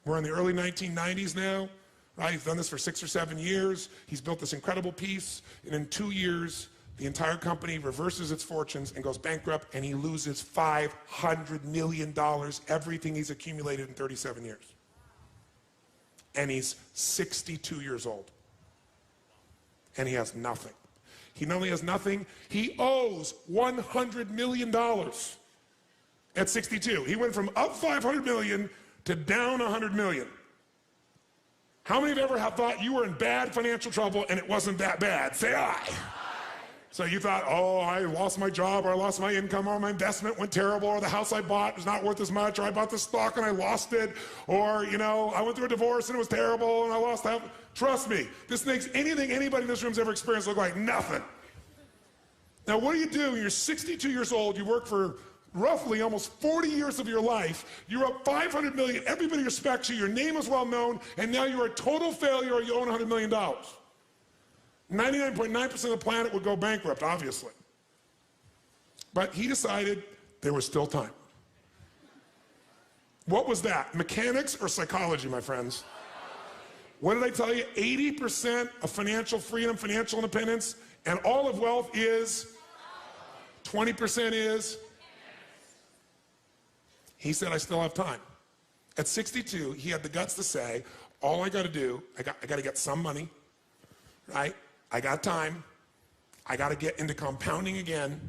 Speaker 1: We're in the early 1990s now, right? He's done this for 6 or 7 years. He's built this incredible piece, and in 2 years, the entire company reverses its fortunes and goes bankrupt, and he loses $500 million, everything he's accumulated in 37 years. And he's 62 years old. And he has nothing. He not only has nothing, he owes $100 million at 62. He went from up 500 million to down 100 million. How many of you ever have thought you were in bad financial trouble and it wasn't that bad? Say aye. So you thought, oh, I lost my job, or I lost my income, or my investment went terrible, or the house I bought was not worth as much, or I bought the stock and I lost it, or, you know, I went through a divorce and it was terrible and I lost half. Trust me, this makes anything anybody in this room's ever experienced look like nothing. Now, what do you do when you're 62 years old, you work for roughly almost 40 years of your life, you're up 500 million, everybody respects you, your name is well known, and now you're a total failure or you own $100 million. 99.9% of the planet would go bankrupt, obviously. But he decided there was still time. What was that? Mechanics or psychology, my friends? What did I tell you? 80% of financial freedom, financial independence, and all of wealth is 20% is. He said, I still have time. At 62, he had the guts to say, all I got to do, I got to get some money, right? I got time, I got to get into compounding again,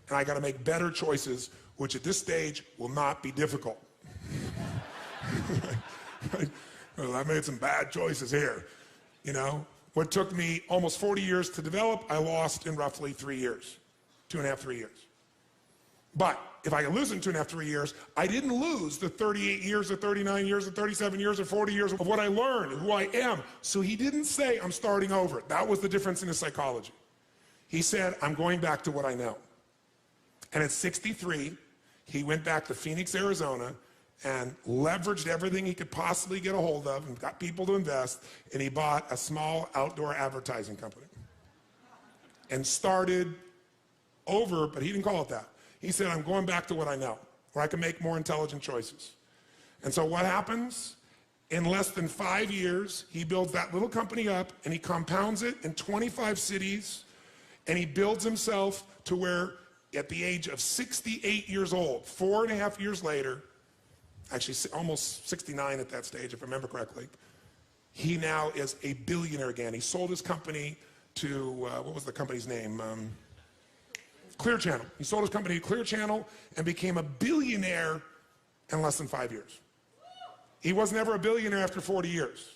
Speaker 1: and I got to make better choices, which at this stage will not be difficult. Well, I made some bad choices here. You know, what took me almost 40 years to develop, I lost in roughly 3 years, 2.5, 3 years. But if I could lose in 2.5, 3 years, I didn't lose the 38 years or 39 years or 37 years or 40 years of what I learned, who I am. So he didn't say, I'm starting over. That was the difference in his psychology. He said, I'm going back to what I know. And at 63, he went back to Phoenix, Arizona, and leveraged everything he could possibly get a hold of and got people to invest, and he bought a small outdoor advertising company and started over, but he didn't call it that. He said, I'm going back to what I know, where I can make more intelligent choices. And so what happens? In less than 5 years, he builds that little company up, and he compounds it in 25 cities, and he builds himself to where, at the age of 68 years old, 4.5 years later, actually almost 69 at that stage, if I remember correctly, he now is a billionaire again. He sold his company to, what was the company's name? Clear Channel. He sold his company to Clear Channel and became a billionaire in less than 5 years. He was never a billionaire after 40 years.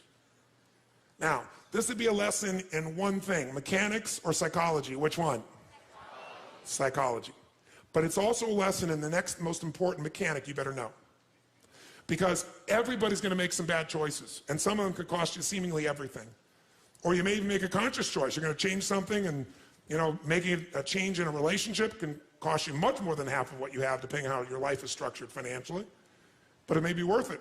Speaker 1: Now, this would be a lesson in one thing, mechanics or psychology. Which one? Psychology. But it's also a lesson in the next most important mechanic you better know. Because everybody's going to make some bad choices, and some of them could cost you seemingly everything. Or you may even make a conscious choice. You're going to change something, and you know, making a change in a relationship can cost you much more than half of what you have, depending on how your life is structured financially. But it may be worth it.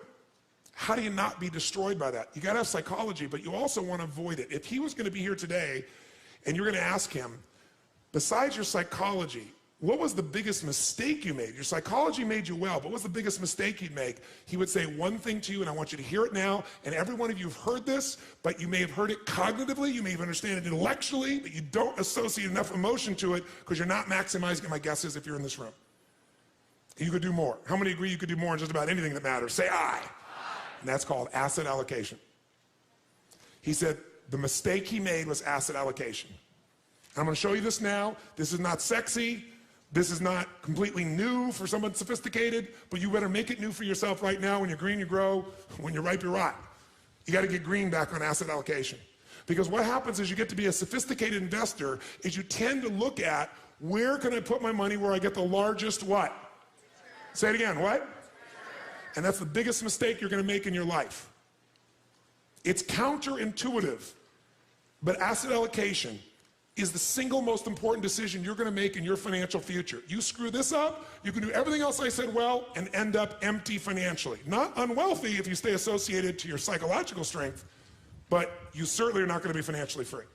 Speaker 1: How do you not be destroyed by that? You got to have psychology, but you also want to avoid it. If he was going to be here today, and you're going to ask him, besides your psychology, what was the biggest mistake you made? Your psychology made you well, but what's the biggest mistake you'd make? He would say one thing to you, and I want you to hear it now, and every one of you have heard this, but you may have heard it cognitively, you may have understand it intellectually, but you don't associate enough emotion to it because you're not maximizing it. My guess is if you're in this room. You could do more. How many agree you could do more in just about anything that matters? Say aye. And that's called asset allocation. He said the mistake he made was asset allocation. And I'm going to show you this now. This is not sexy. This is not completely new for someone sophisticated, but you better make it new for yourself right now. When you're green, you grow. When you're ripe, you rot. You got to get green back on asset allocation. Because what happens is you get to be a sophisticated investor is you tend to look at where can I put my money where I get the largest what? Say it again, what? And that's the biggest mistake you're going to make in your life. It's counterintuitive, but asset allocation is the single most important decision you're going to make in your financial future. You screw this up, you can do everything else I said well and end up empty financially. Not unwealthy if you stay associated to your psychological strength, but you certainly are not going to be financially free.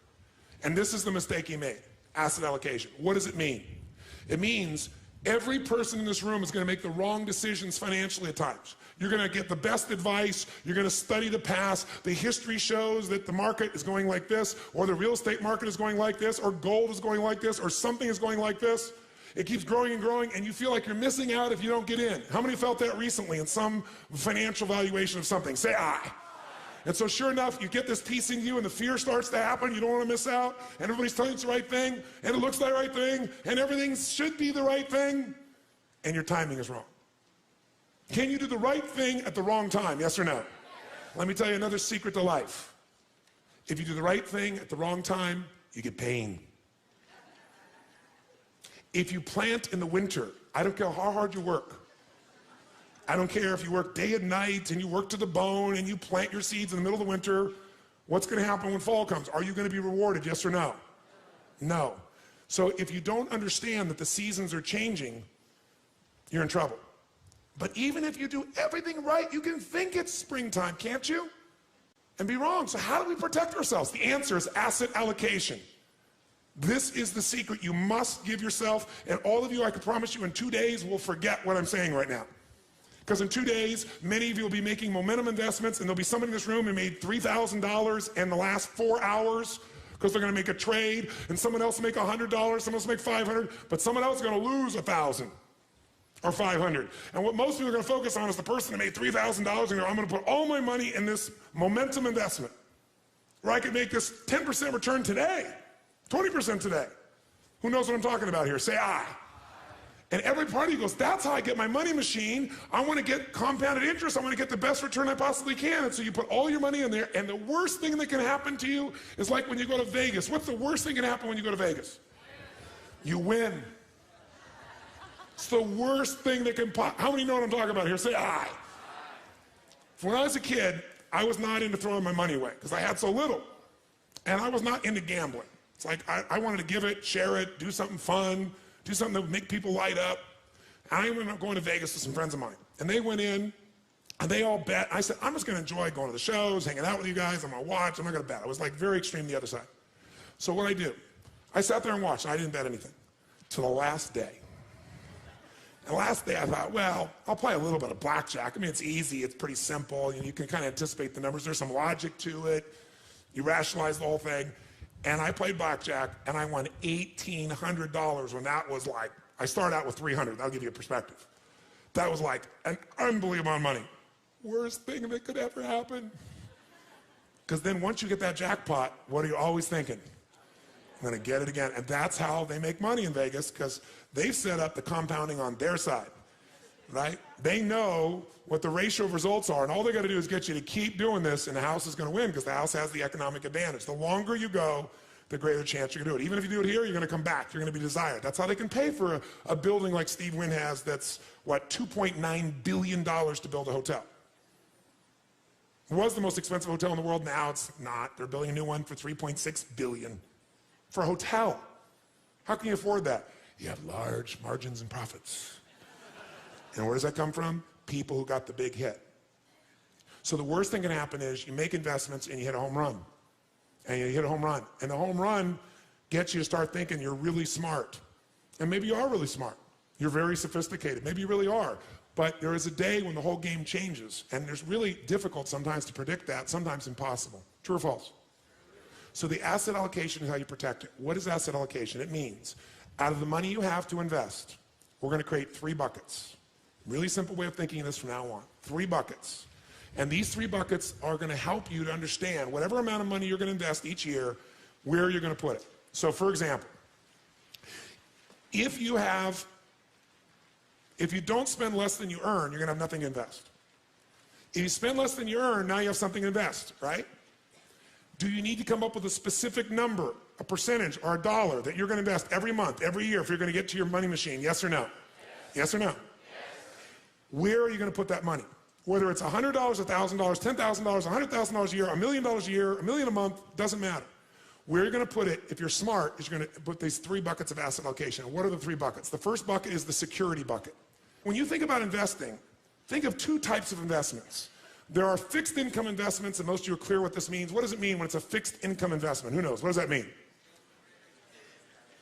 Speaker 1: And this is the mistake he made, asset allocation. What does it mean? It means every person in this room is going to make the wrong decisions financially at times. You're going to get the best advice. You're going to study the past. The history shows that the market is going like this, or the real estate market is going like this, or gold is going like this, or something is going like this. It keeps growing and growing, and you feel like you're missing out if you don't get in. How many felt that recently in some financial valuation of something? Say aye. And so sure enough, you get this piece in you and the fear starts to happen. You don't want to miss out. And everybody's telling you it's the right thing. And it looks like the right thing. And everything should be the right thing. And your timing is wrong. Can you do the right thing at the wrong time? Yes or no? Let me tell you another secret to life. If you do the right thing at the wrong time, you get pain. If you plant in the winter, I don't care how hard you work. I don't care if you work day and night and you work to the bone and you plant your seeds in the middle of the winter. What's going to happen when fall comes? Are you going to be rewarded? Yes or no? No. So if you don't understand that the seasons are changing, you're in trouble. But even if you do everything right, you can think it's springtime, can't you? And be wrong. So how do we protect ourselves? The answer is asset allocation. This is the secret you must give yourself. And all of you, I can promise you, in 2 days, will forget what I'm saying right now. Because in 2 days, many of you will be making momentum investments, and there'll be someone in this room who made $3,000 in the last 4 hours because they're going to make a trade, and someone else will make $100, someone else will make $500, but someone else is going to lose $1,000 or $500. And what most people are going to focus on is the person that made $3,000 and go, I'm going to put all my money in this momentum investment where I could make this 10% return today, 20% today. Who knows what I'm talking about here? Say aye. And every party goes, that's how I get my money machine. I want to get compounded interest. I want to get the best return I possibly can. And so you put all your money in there, and the worst thing that can happen to you is like when you go to Vegas. What's the worst thing that can happen when you go to Vegas? You win. It's the worst thing that can pop. How many know what I'm talking about here? Say aye. When I was a kid, I was not into throwing my money away because I had so little. And I was not into gambling. It's like I wanted to give it, share it, do something fun, do something that would make people light up. I ended up going to Vegas with some friends of mine. And they went in, and they all bet. I said, I'm just going to enjoy going to the shows, hanging out with you guys. I'm going to watch. I'm not going to bet. I was like very extreme the other side. So what I do, I sat there and watched. I didn't bet anything till the last day. And the last day I thought, well, I'll play a little bit of blackjack. I mean, it's easy. It's pretty simple. You can kind of anticipate the numbers. There's some logic to it. You rationalize the whole thing. And I played blackjack, and I won $1,800 when that was like, I started out with $300. That'll give you a perspective. That was like an unbelievable amount of money. Worst thing that could ever happen. Because then once you get that jackpot, what are you always thinking? I'm going to get it again. And that's how they make money in Vegas, because they've set up the compounding on their side, right? They know what the ratio of results are, and all they got to do is get you to keep doing this, and the house is going to win because the house has the economic advantage. The longer you go, the greater chance you're going to do it. Even if you do it here, you're going to come back. You're going to be desired. That's how they can pay for a building like Steve Wynn has that's, what, $2.9 billion to build a hotel. It was the most expensive hotel in the world. Now it's not. They're building a new one for $3.6 billion for a hotel. How can you afford that? You have large margins and profits. And where does that come from? People who got the big hit. So the worst thing can happen is you make investments and you hit a home run. And you hit a home run. And the home run gets you to start thinking you're really smart. And maybe you are really smart. You're very sophisticated. Maybe you really are. But there is a day when the whole game changes. And it's really difficult sometimes to predict that, sometimes impossible. True or false? So the asset allocation is how you protect it. What is asset allocation? It means out of the money you have to invest, we're going to create 3 buckets. Really simple way of thinking of this from now on. 3 buckets. And these 3 buckets are going to help you to understand whatever amount of money you're going to invest each year, where you're going to put it. So for example, if you don't spend less than you earn, you're going to have nothing to invest. If you spend less than you earn, now you have something to invest, right? Do you need to come up with a specific number, a percentage, or a dollar that you're going to invest every month, every year, if you're going to get to your money machine? Yes or no? Yes or no? Where are you going to put that money? Whether it's $100, $1,000, $10,000, $100,000 a year, $1 million a year, $1 million a month, doesn't matter. Where you're going to put it, if you're smart, is you're going to put these 3 buckets of asset allocation. What are the 3 buckets? The first bucket is the security bucket. When you think about investing, think of 2 types of investments. There are fixed income investments, and most of you are clear what this means. What does it mean when it's a fixed income investment? Who knows? What does that mean?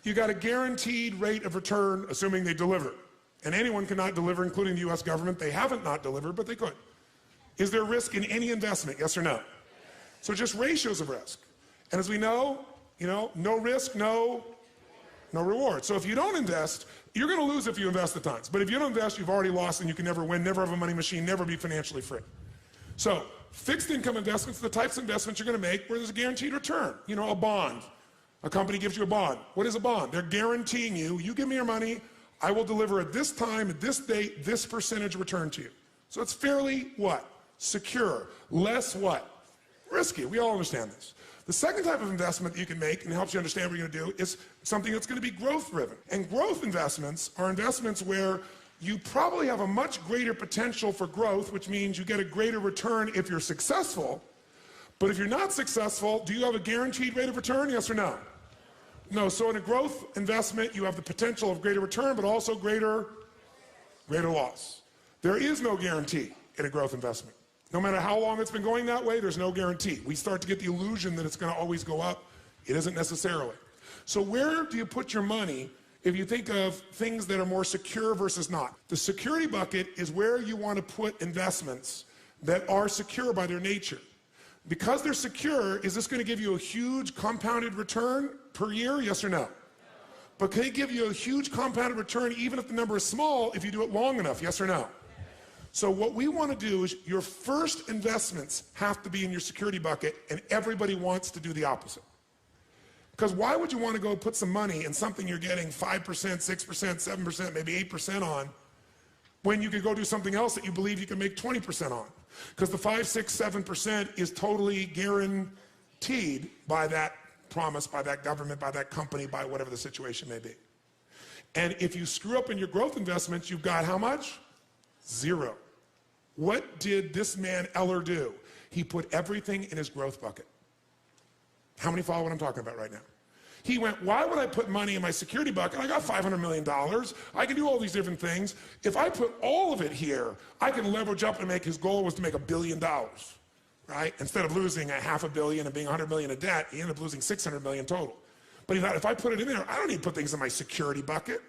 Speaker 1: You got a guaranteed rate of return, assuming they deliver. And anyone cannot deliver, including the US government. They haven't not delivered, but they could. Is there risk in any investment? Yes or no? So just ratios of risk. And as we know, no risk, no reward. So if you don't invest, you're going to lose if you invest at times. But if you don't invest, you've already lost and you can never win, never have a money machine, never be financially free. So fixed income investments, the types of investments you're going to make where there's a guaranteed return. A bond. A company gives you a bond. What is a bond? They're guaranteeing you give me your money, I will deliver at this time, at this date, this percentage return to you. So it's fairly what? Secure. Less what? Risky. We all understand this. The second type of investment that you can make and helps you understand what you're going to do is something that's going to be growth driven. And growth investments are investments where you probably have a much greater potential for growth, which means you get a greater return if you're successful. But if you're not successful, do you have a guaranteed rate of return? Yes or no? No. So in a growth investment, you have the potential of greater return, but also greater loss. There is no guarantee in a growth investment. No matter how long it's been going that way, there's no guarantee. We start to get the illusion that it's going to always go up. It isn't necessarily. So where do you put your money if you think of things that are more secure versus not? The security bucket is where you want to put investments that are secure by their nature. Because they're secure, is this going to give you a huge compounded return per year? Yes or no? But can it give you a huge compounded return even if the number is small if you do it long enough? Yes or no? So what we want to do is your first investments have to be in your security bucket, and everybody wants to do the opposite. Because why would you want to go put some money in something you're getting 5%, 6%, 7%, maybe 8% on, when you could go do something else that you believe you can make 20% on? Because the 5, 6, 7% is totally guaranteed by that promise, by that government, by that company, by whatever the situation may be. And if you screw up in your growth investments, you've got how much? 0. What did this man Eller do? He put everything in his growth bucket. How many follow what I'm talking about right now? He went, why would I put money in my security bucket? I got $500 million. I can do all these different things. If I put all of it here, I can leverage up and make, his goal was to make $1 billion, right? Instead of losing $500 million and being $100 million in debt, he ended up losing $600 million total. But he thought, if I put it in there, I don't need to put things in my security bucket.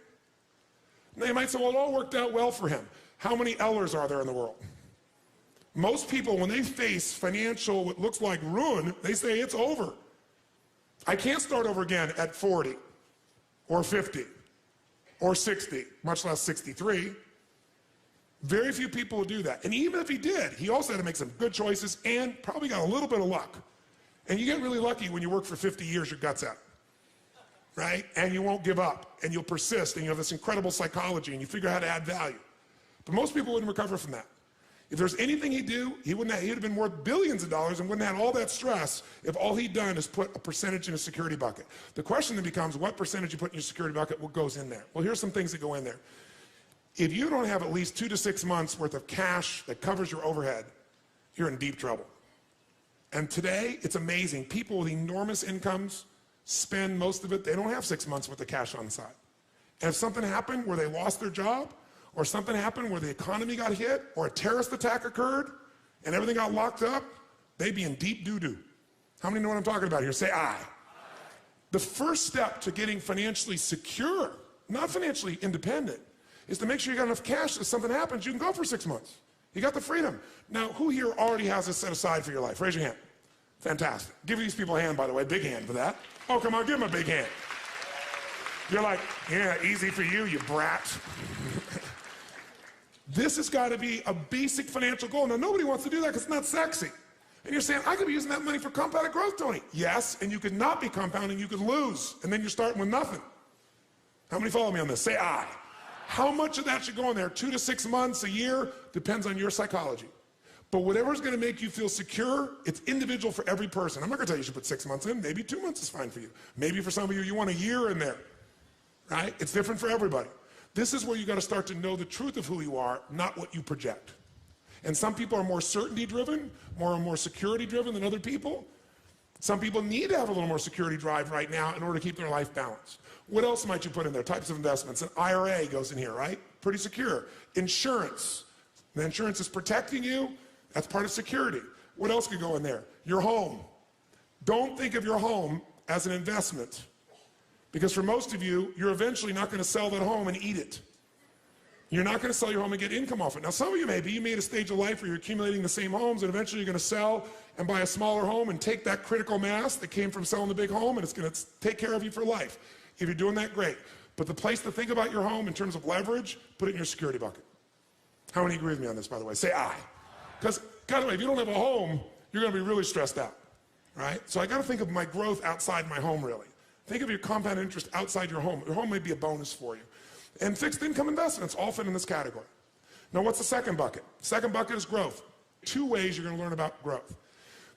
Speaker 1: Now you might say, well, it all worked out well for him. How many Ellers are there in the world? Most people, when they face financial, what looks like ruin, they say it's over. I can't start over again at 40 or 50 or 60, much less 63. Very few people will do that. And even if he did, he also had to make some good choices and probably got a little bit of luck. And you get really lucky when you work for 50 years, your gut's out, right? And you won't give up, and you'll persist, and you have this incredible psychology, and you figure out how to add value. But most people wouldn't recover from that. If there's anything he'd do, he'd have been worth billions of dollars and wouldn't have had all that stress if all he'd done is put a percentage in a security bucket. The question then becomes, what percentage you put in your security bucket, what goes in there? Well, here's some things that go in there. If you don't have at least 2 to 6 months worth of cash that covers your overhead, you're in deep trouble. And today, it's amazing. People with enormous incomes spend most of it. They don't have 6 months worth of cash on the side. And if something happened where they lost their job, or something happened where the economy got hit, or a terrorist attack occurred, and everything got locked up, they'd be in deep doo-doo. How many know what I'm talking about here? Say aye. The first step to getting financially secure, not financially independent, is to make sure you got enough cash that if something happens, you can go for 6 months. You got the freedom. Now, who here already has this set aside for your life? Raise your hand. Fantastic. Give these people a hand, by the way. Big hand for that. Oh, come on, give them a big hand. You're like, yeah, easy for you, you brat. This has got to be a basic financial goal. Now, nobody wants to do that because it's not sexy. And you're saying, I could be using that money for compounded growth, Tony. Yes, and you could not be compounding, you could lose, and then you're starting with nothing. How many follow me on this? Say aye. How much of that should go in there? 2 to 6 months, a year? Depends on your psychology. But whatever's going to make you feel secure, it's individual for every person. I'm not going to tell you should put 6 months in. Maybe 2 months is fine for you. Maybe for some of you, you want a year in there. Right? It's different for everybody. This is where you got to start to know the truth of who you are, not what you project. And some people are more certainty driven, more security driven than other people. Some people need to have a little more security drive right now in order to keep their life balanced. What else might you put in there? Types of investments. An IRA goes in here, right? Pretty secure. Insurance. The insurance is protecting you. That's part of security. What else could go in there? Your home. Don't think of your home as an investment, because for most of you, you're eventually not going to sell that home and eat it. You're not going to sell your home and get income off it. Now, some of you maybe, you made a stage of life where you're accumulating the same homes, and eventually you're going to sell and buy a smaller home and take that critical mass that came from selling the big home, and it's going to take care of you for life. If you're doing that, great. But the place to think about your home in terms of leverage, put it in your security bucket. How many agree with me on this, by the way? Say aye. Because, by the way, if you don't have a home, you're going to be really stressed out, right? So I got to think of my growth outside my home, really. Think of your compound interest outside your home. Your home may be a bonus for you. And fixed income investments all fit in this category. Now, what's the second bucket? Second bucket is growth. Two ways you're going to learn about growth.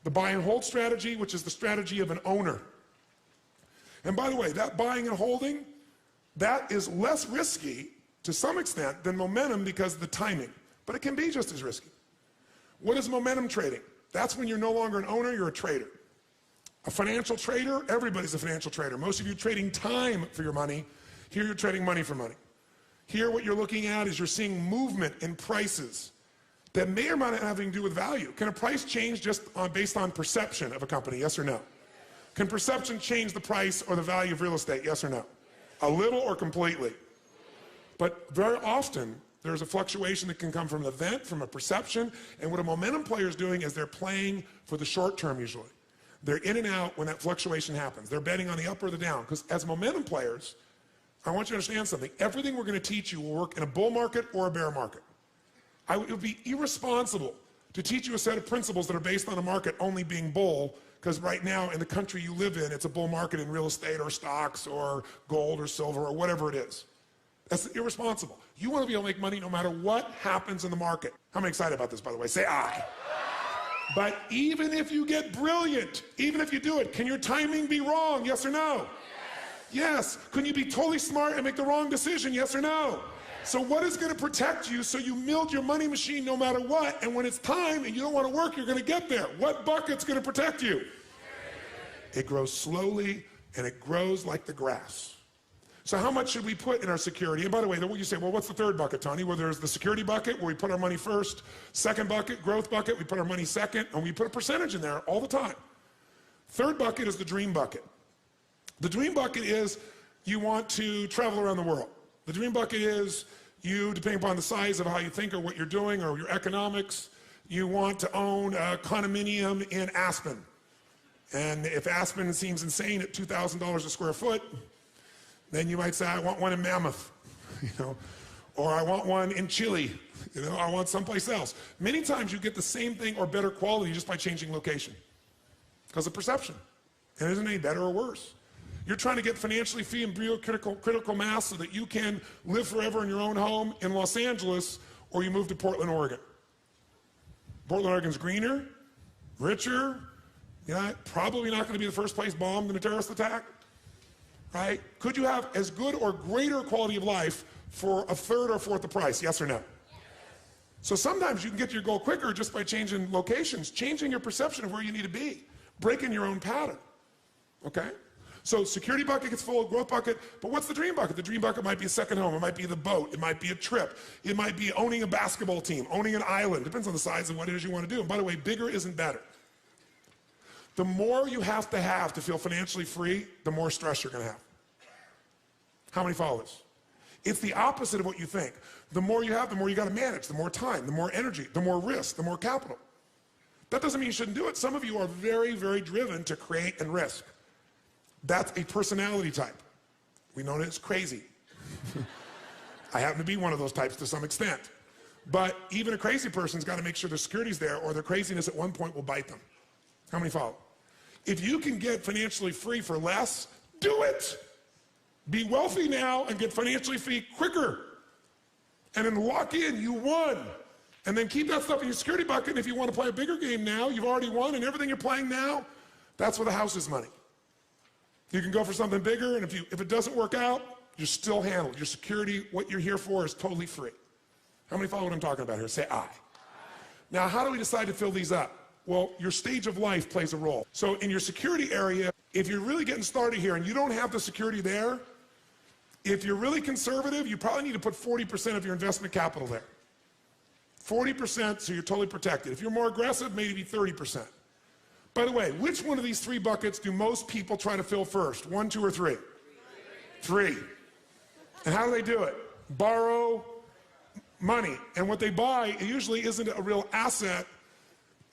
Speaker 1: The buy and hold strategy, which is the strategy of an owner. And by the way, that buying and holding, that is less risky to some extent than momentum because of the timing. But it can be just as risky. What is momentum trading? That's when you're no longer an owner, you're a trader. A financial trader, everybody's a financial trader. Most of you trading time for your money. Here you're trading money for money. Here what you're looking at is you're seeing movement in prices that may or may not have anything to do with value. Can a price change just based on perception of a company, yes or no? Can perception change the price or the value of real estate, yes or no? A little or completely? But very often, there's a fluctuation that can come from an event, from a perception, and what a momentum player is doing is they're playing for the short term usually. They're in and out when that fluctuation happens. They're betting on the up or the down, because as momentum players, I want you to understand something. Everything we're going to teach you will work in a bull market or a bear market. It would be irresponsible to teach you a set of principles that are based on a market only being bull, because right now in the country you live in, it's a bull market in real estate or stocks or gold or silver or whatever it is. That's irresponsible. You want to be able to make money no matter what happens in the market. How many excited about this, by the way? Say aye. But even if you get brilliant, even if you do it, can your timing be wrong? Yes or no? Yes. Can you be totally smart and make the wrong decision? Yes or no? So what is going to protect you so you milk your money machine no matter what, and when it's time and you don't want to work, you're going to get there? What bucket's going to protect you? It grows slowly and it grows like the grass. So how much should we put in our security? And by the way, you say, well, what's the third bucket, Tony? Well, there's the security bucket where we put our money first. Second bucket, growth bucket, we put our money second, and we put a percentage in there all the time. Third bucket is the dream bucket. The dream bucket is you want to travel around the world. The dream bucket is you, depending upon the size of how you think or what you're doing or your economics, you want to own a condominium in Aspen. And if Aspen seems insane at $2,000 a square foot, then you might say, I want one in Mammoth, or I want one in Chile, I want someplace else. Many times you get the same thing or better quality just by changing location because of perception. And it isn't any better or worse. You're trying to get financially free and build critical mass so that you can live forever in your own home in Los Angeles, or you move to Portland, Oregon. Portland, Oregon's greener, richer, probably not going to be the first place bombed in a terrorist attack, right? Could you have as good or greater quality of life for a third or fourth the price, yes or no? So sometimes you can get to your goal quicker just by changing locations, changing your perception of where you need to be, breaking your own pattern, okay? So security bucket gets full, growth bucket, but what's the dream bucket? The dream bucket might be a second home, it might be the boat, it might be a trip, it might be owning a basketball team, owning an island, depends on the size of what it is you want to do. And by the way, bigger isn't better. The more you have to feel financially free, the more stress you're going to have. How many follow this? It's the opposite of what you think. The more you have, the more you got to manage, the more time, the more energy, the more risk, the more capital. That doesn't mean you shouldn't do it. Some of you are very, very driven to create and risk. That's a personality type. We know that it's crazy. I happen to be one of those types to some extent. But even a crazy person's got to make sure their security's there, or their craziness at one point will bite them. How many follow? If you can get financially free for less, do it. Be wealthy now and get financially free quicker. And then lock in, you won. And then keep that stuff in your security bucket. And if you want to play a bigger game now, you've already won, and everything you're playing now, that's where the house is money. You can go for something bigger, and if it doesn't work out, you're still handled. Your security, what you're here for, is totally free. How many follow what I'm talking about here? Say aye. Now, how do we decide to fill these up? Well, your stage of life plays a role. So in your security area, if you're really getting started here and you don't have the security there, if you're really conservative, you probably need to put 40% of your investment capital there. 40% so you're totally protected. If you're more aggressive, maybe 30%. By the way, which one of these three buckets do most people try to fill first? 1, 2, or 3? 3. And how do they do it? Borrow money. And what they buy usually isn't a real asset.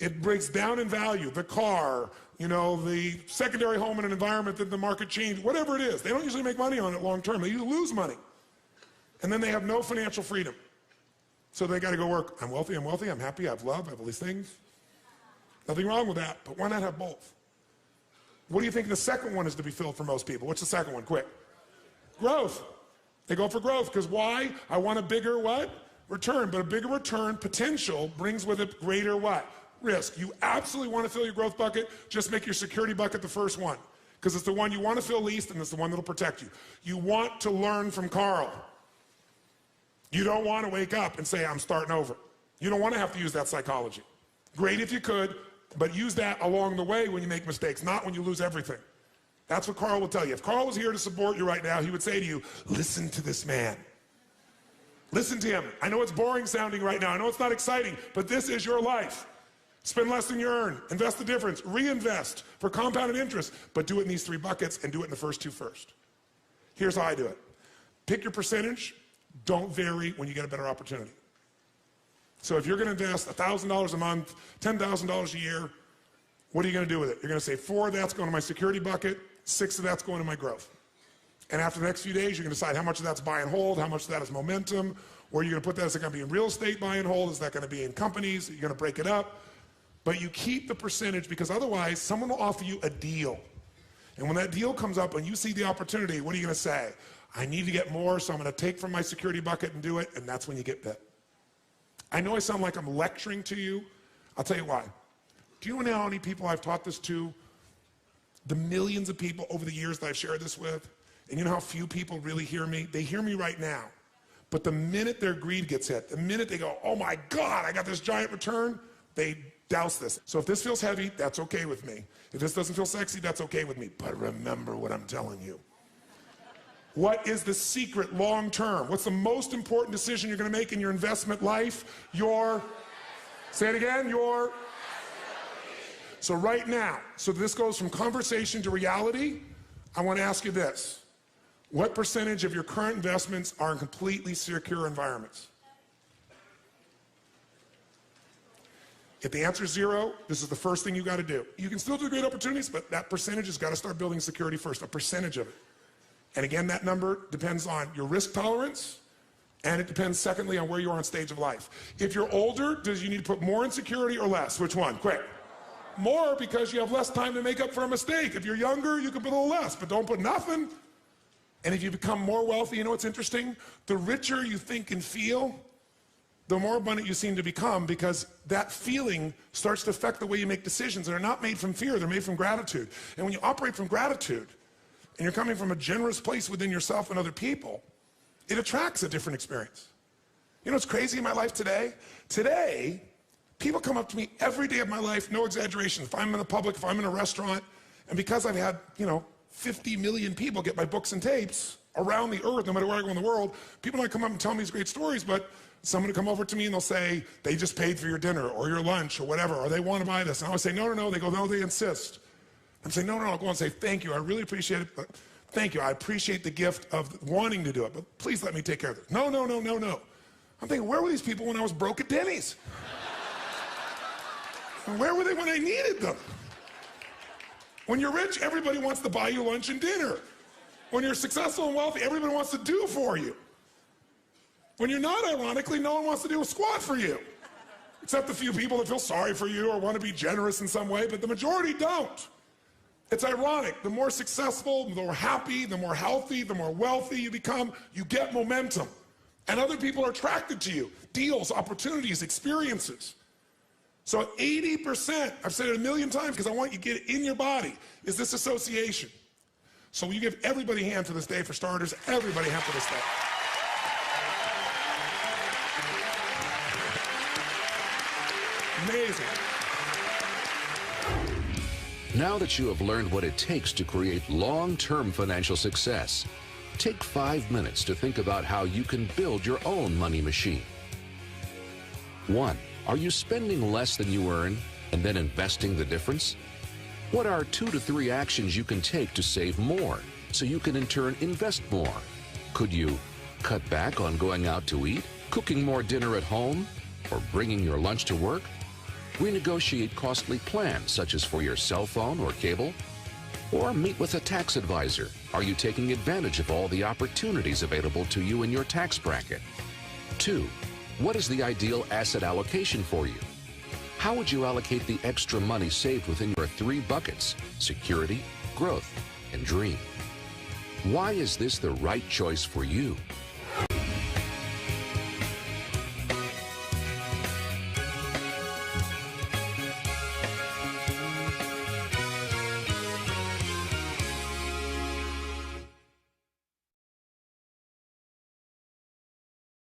Speaker 1: It breaks down in value. The car, the secondary home in an environment that the market changed, whatever it is. They don't usually make money on it long term. They usually lose money. And then they have no financial freedom. So they got to go work. I'm wealthy, I'm happy, I have love, I have all these things. Nothing wrong with that, but why not have both? What do you think the second one is to be filled for most people? What's the second one? Quick. Growth. They go for growth because why? I want a bigger what? Return. But a bigger return potential brings with it greater what? Risk. You absolutely want to fill your growth bucket, just make your security bucket the first one because it's the one you want to fill least and it's the one that'll protect you. You want to learn from Carl. You don't want to wake up and say, I'm starting over. You don't want to have to use that psychology. Great if you could, but use that along the way when you make mistakes, not when you lose everything. That's what Carl will tell you. If Carl was here to support you right now, he would say to you, listen to this man. Listen to him. I know it's boring sounding right now. I know it's not exciting, but this is your life. Spend less than you earn. Invest the difference. Reinvest for compounded interest, but do it in these three buckets and do it in the first two first. Here's how I do it. Pick your percentage. Don't vary when you get a better opportunity. So if you're going to invest $1,000 a month, $10,000 a year, what are you going to do with it? You're going to say 4 of that's going to my security bucket, 6 of that's going to my growth. And after the next few days, you're going to decide how much of that's buy and hold, how much of that is momentum, where you're going to put that. Is it going to be in real estate buy and hold? Is that going to be in companies? You're going to break it up. But you keep the percentage because otherwise someone will offer you a deal. And when that deal comes up and you see the opportunity, what are you going to say? I need to get more, so I'm going to take from my security bucket and do it, and that's when you get bit. I know I sound like I'm lecturing to you. I'll tell you why. Do you know how many people I've taught this to? The millions of people over the years that I've shared this with. And you know how few people really hear me? They hear me right now. But the minute their greed gets hit, the minute they go, oh my God, I got this giant return, they douse this. So if this feels heavy, that's okay with me. If this doesn't feel sexy, that's okay with me. But remember what I'm telling you. What is the secret long term? What's the most important decision you're going to make in your investment life? Say it again, So right now, so this goes from conversation to reality, I want to ask you this. What percentage of your current investments are in completely secure environments? If the answer is 0, this is the first thing you got to do. You can still do great opportunities, but that percentage has got to start building security first, a percentage of it. And again, that number depends on your risk tolerance, and it depends, secondly, on where you are on stage of life. If you're older, do you need to put more in security or less? Which one? Quick. More, because you have less time to make up for a mistake. If you're younger, you can put a little less, but don't put nothing. And if you become more wealthy, you know what's interesting? The richer you think and feel, the more abundant you seem to become, because that feeling starts to affect the way you make decisions. They're not made from fear, they're made from gratitude. And when you operate from gratitude, and you're coming from a generous place within yourself and other people, it attracts a different experience. You know what's crazy in my life today? Today, people come up to me every day of my life, no exaggeration. If I'm in the public, if I'm in a restaurant, and because I've had, 50 million people get my books and tapes around the earth, no matter where I go in the world, people might come up and tell me these great stories, but someone will come over to me and they'll say, they just paid for your dinner or your lunch or whatever, or they want to buy this. And I always say, no. They go, no, they insist. I'm saying, no, I'll go and say, thank you, I really appreciate it, but thank you, I appreciate the gift of wanting to do it, but please let me take care of it. No. I'm thinking, where were these people when I was broke at Denny's? And where were they when I needed them? When you're rich, everybody wants to buy you lunch and dinner. When you're successful and wealthy, everybody wants to do for you. When you're not, ironically, no one wants to do a squat for you. Except the few people that feel sorry for you or want to be generous in some way, but the majority don't. It's ironic. The more successful, the more happy, the more healthy, the more wealthy you become, you get momentum. And other people are attracted to you. Deals, opportunities, experiences. So 80%, I've said it a million times because I want you to get it in your body, is this association. So will you give everybody a hand for this day for starters? Everybody a hand for this day. Amazing.
Speaker 5: Now that you have learned what it takes to create long-term financial success, take 5 minutes to think about how you can build your own money machine. 1. Are you spending less than you earn and then investing the difference? What are 2 to 3 actions you can take to save more so you can in turn invest more? Could you cut back on going out to eat, cooking more dinner at home, or bringing your lunch to work? Renegotiate costly plans such as for your cell phone or cable? Or meet with a tax advisor. Are you taking advantage of all the opportunities available to you in your tax bracket? 2. What is the ideal asset allocation for you? How would you allocate the extra money saved within your 3 buckets: security, growth, and dream? Why is this the right choice for you?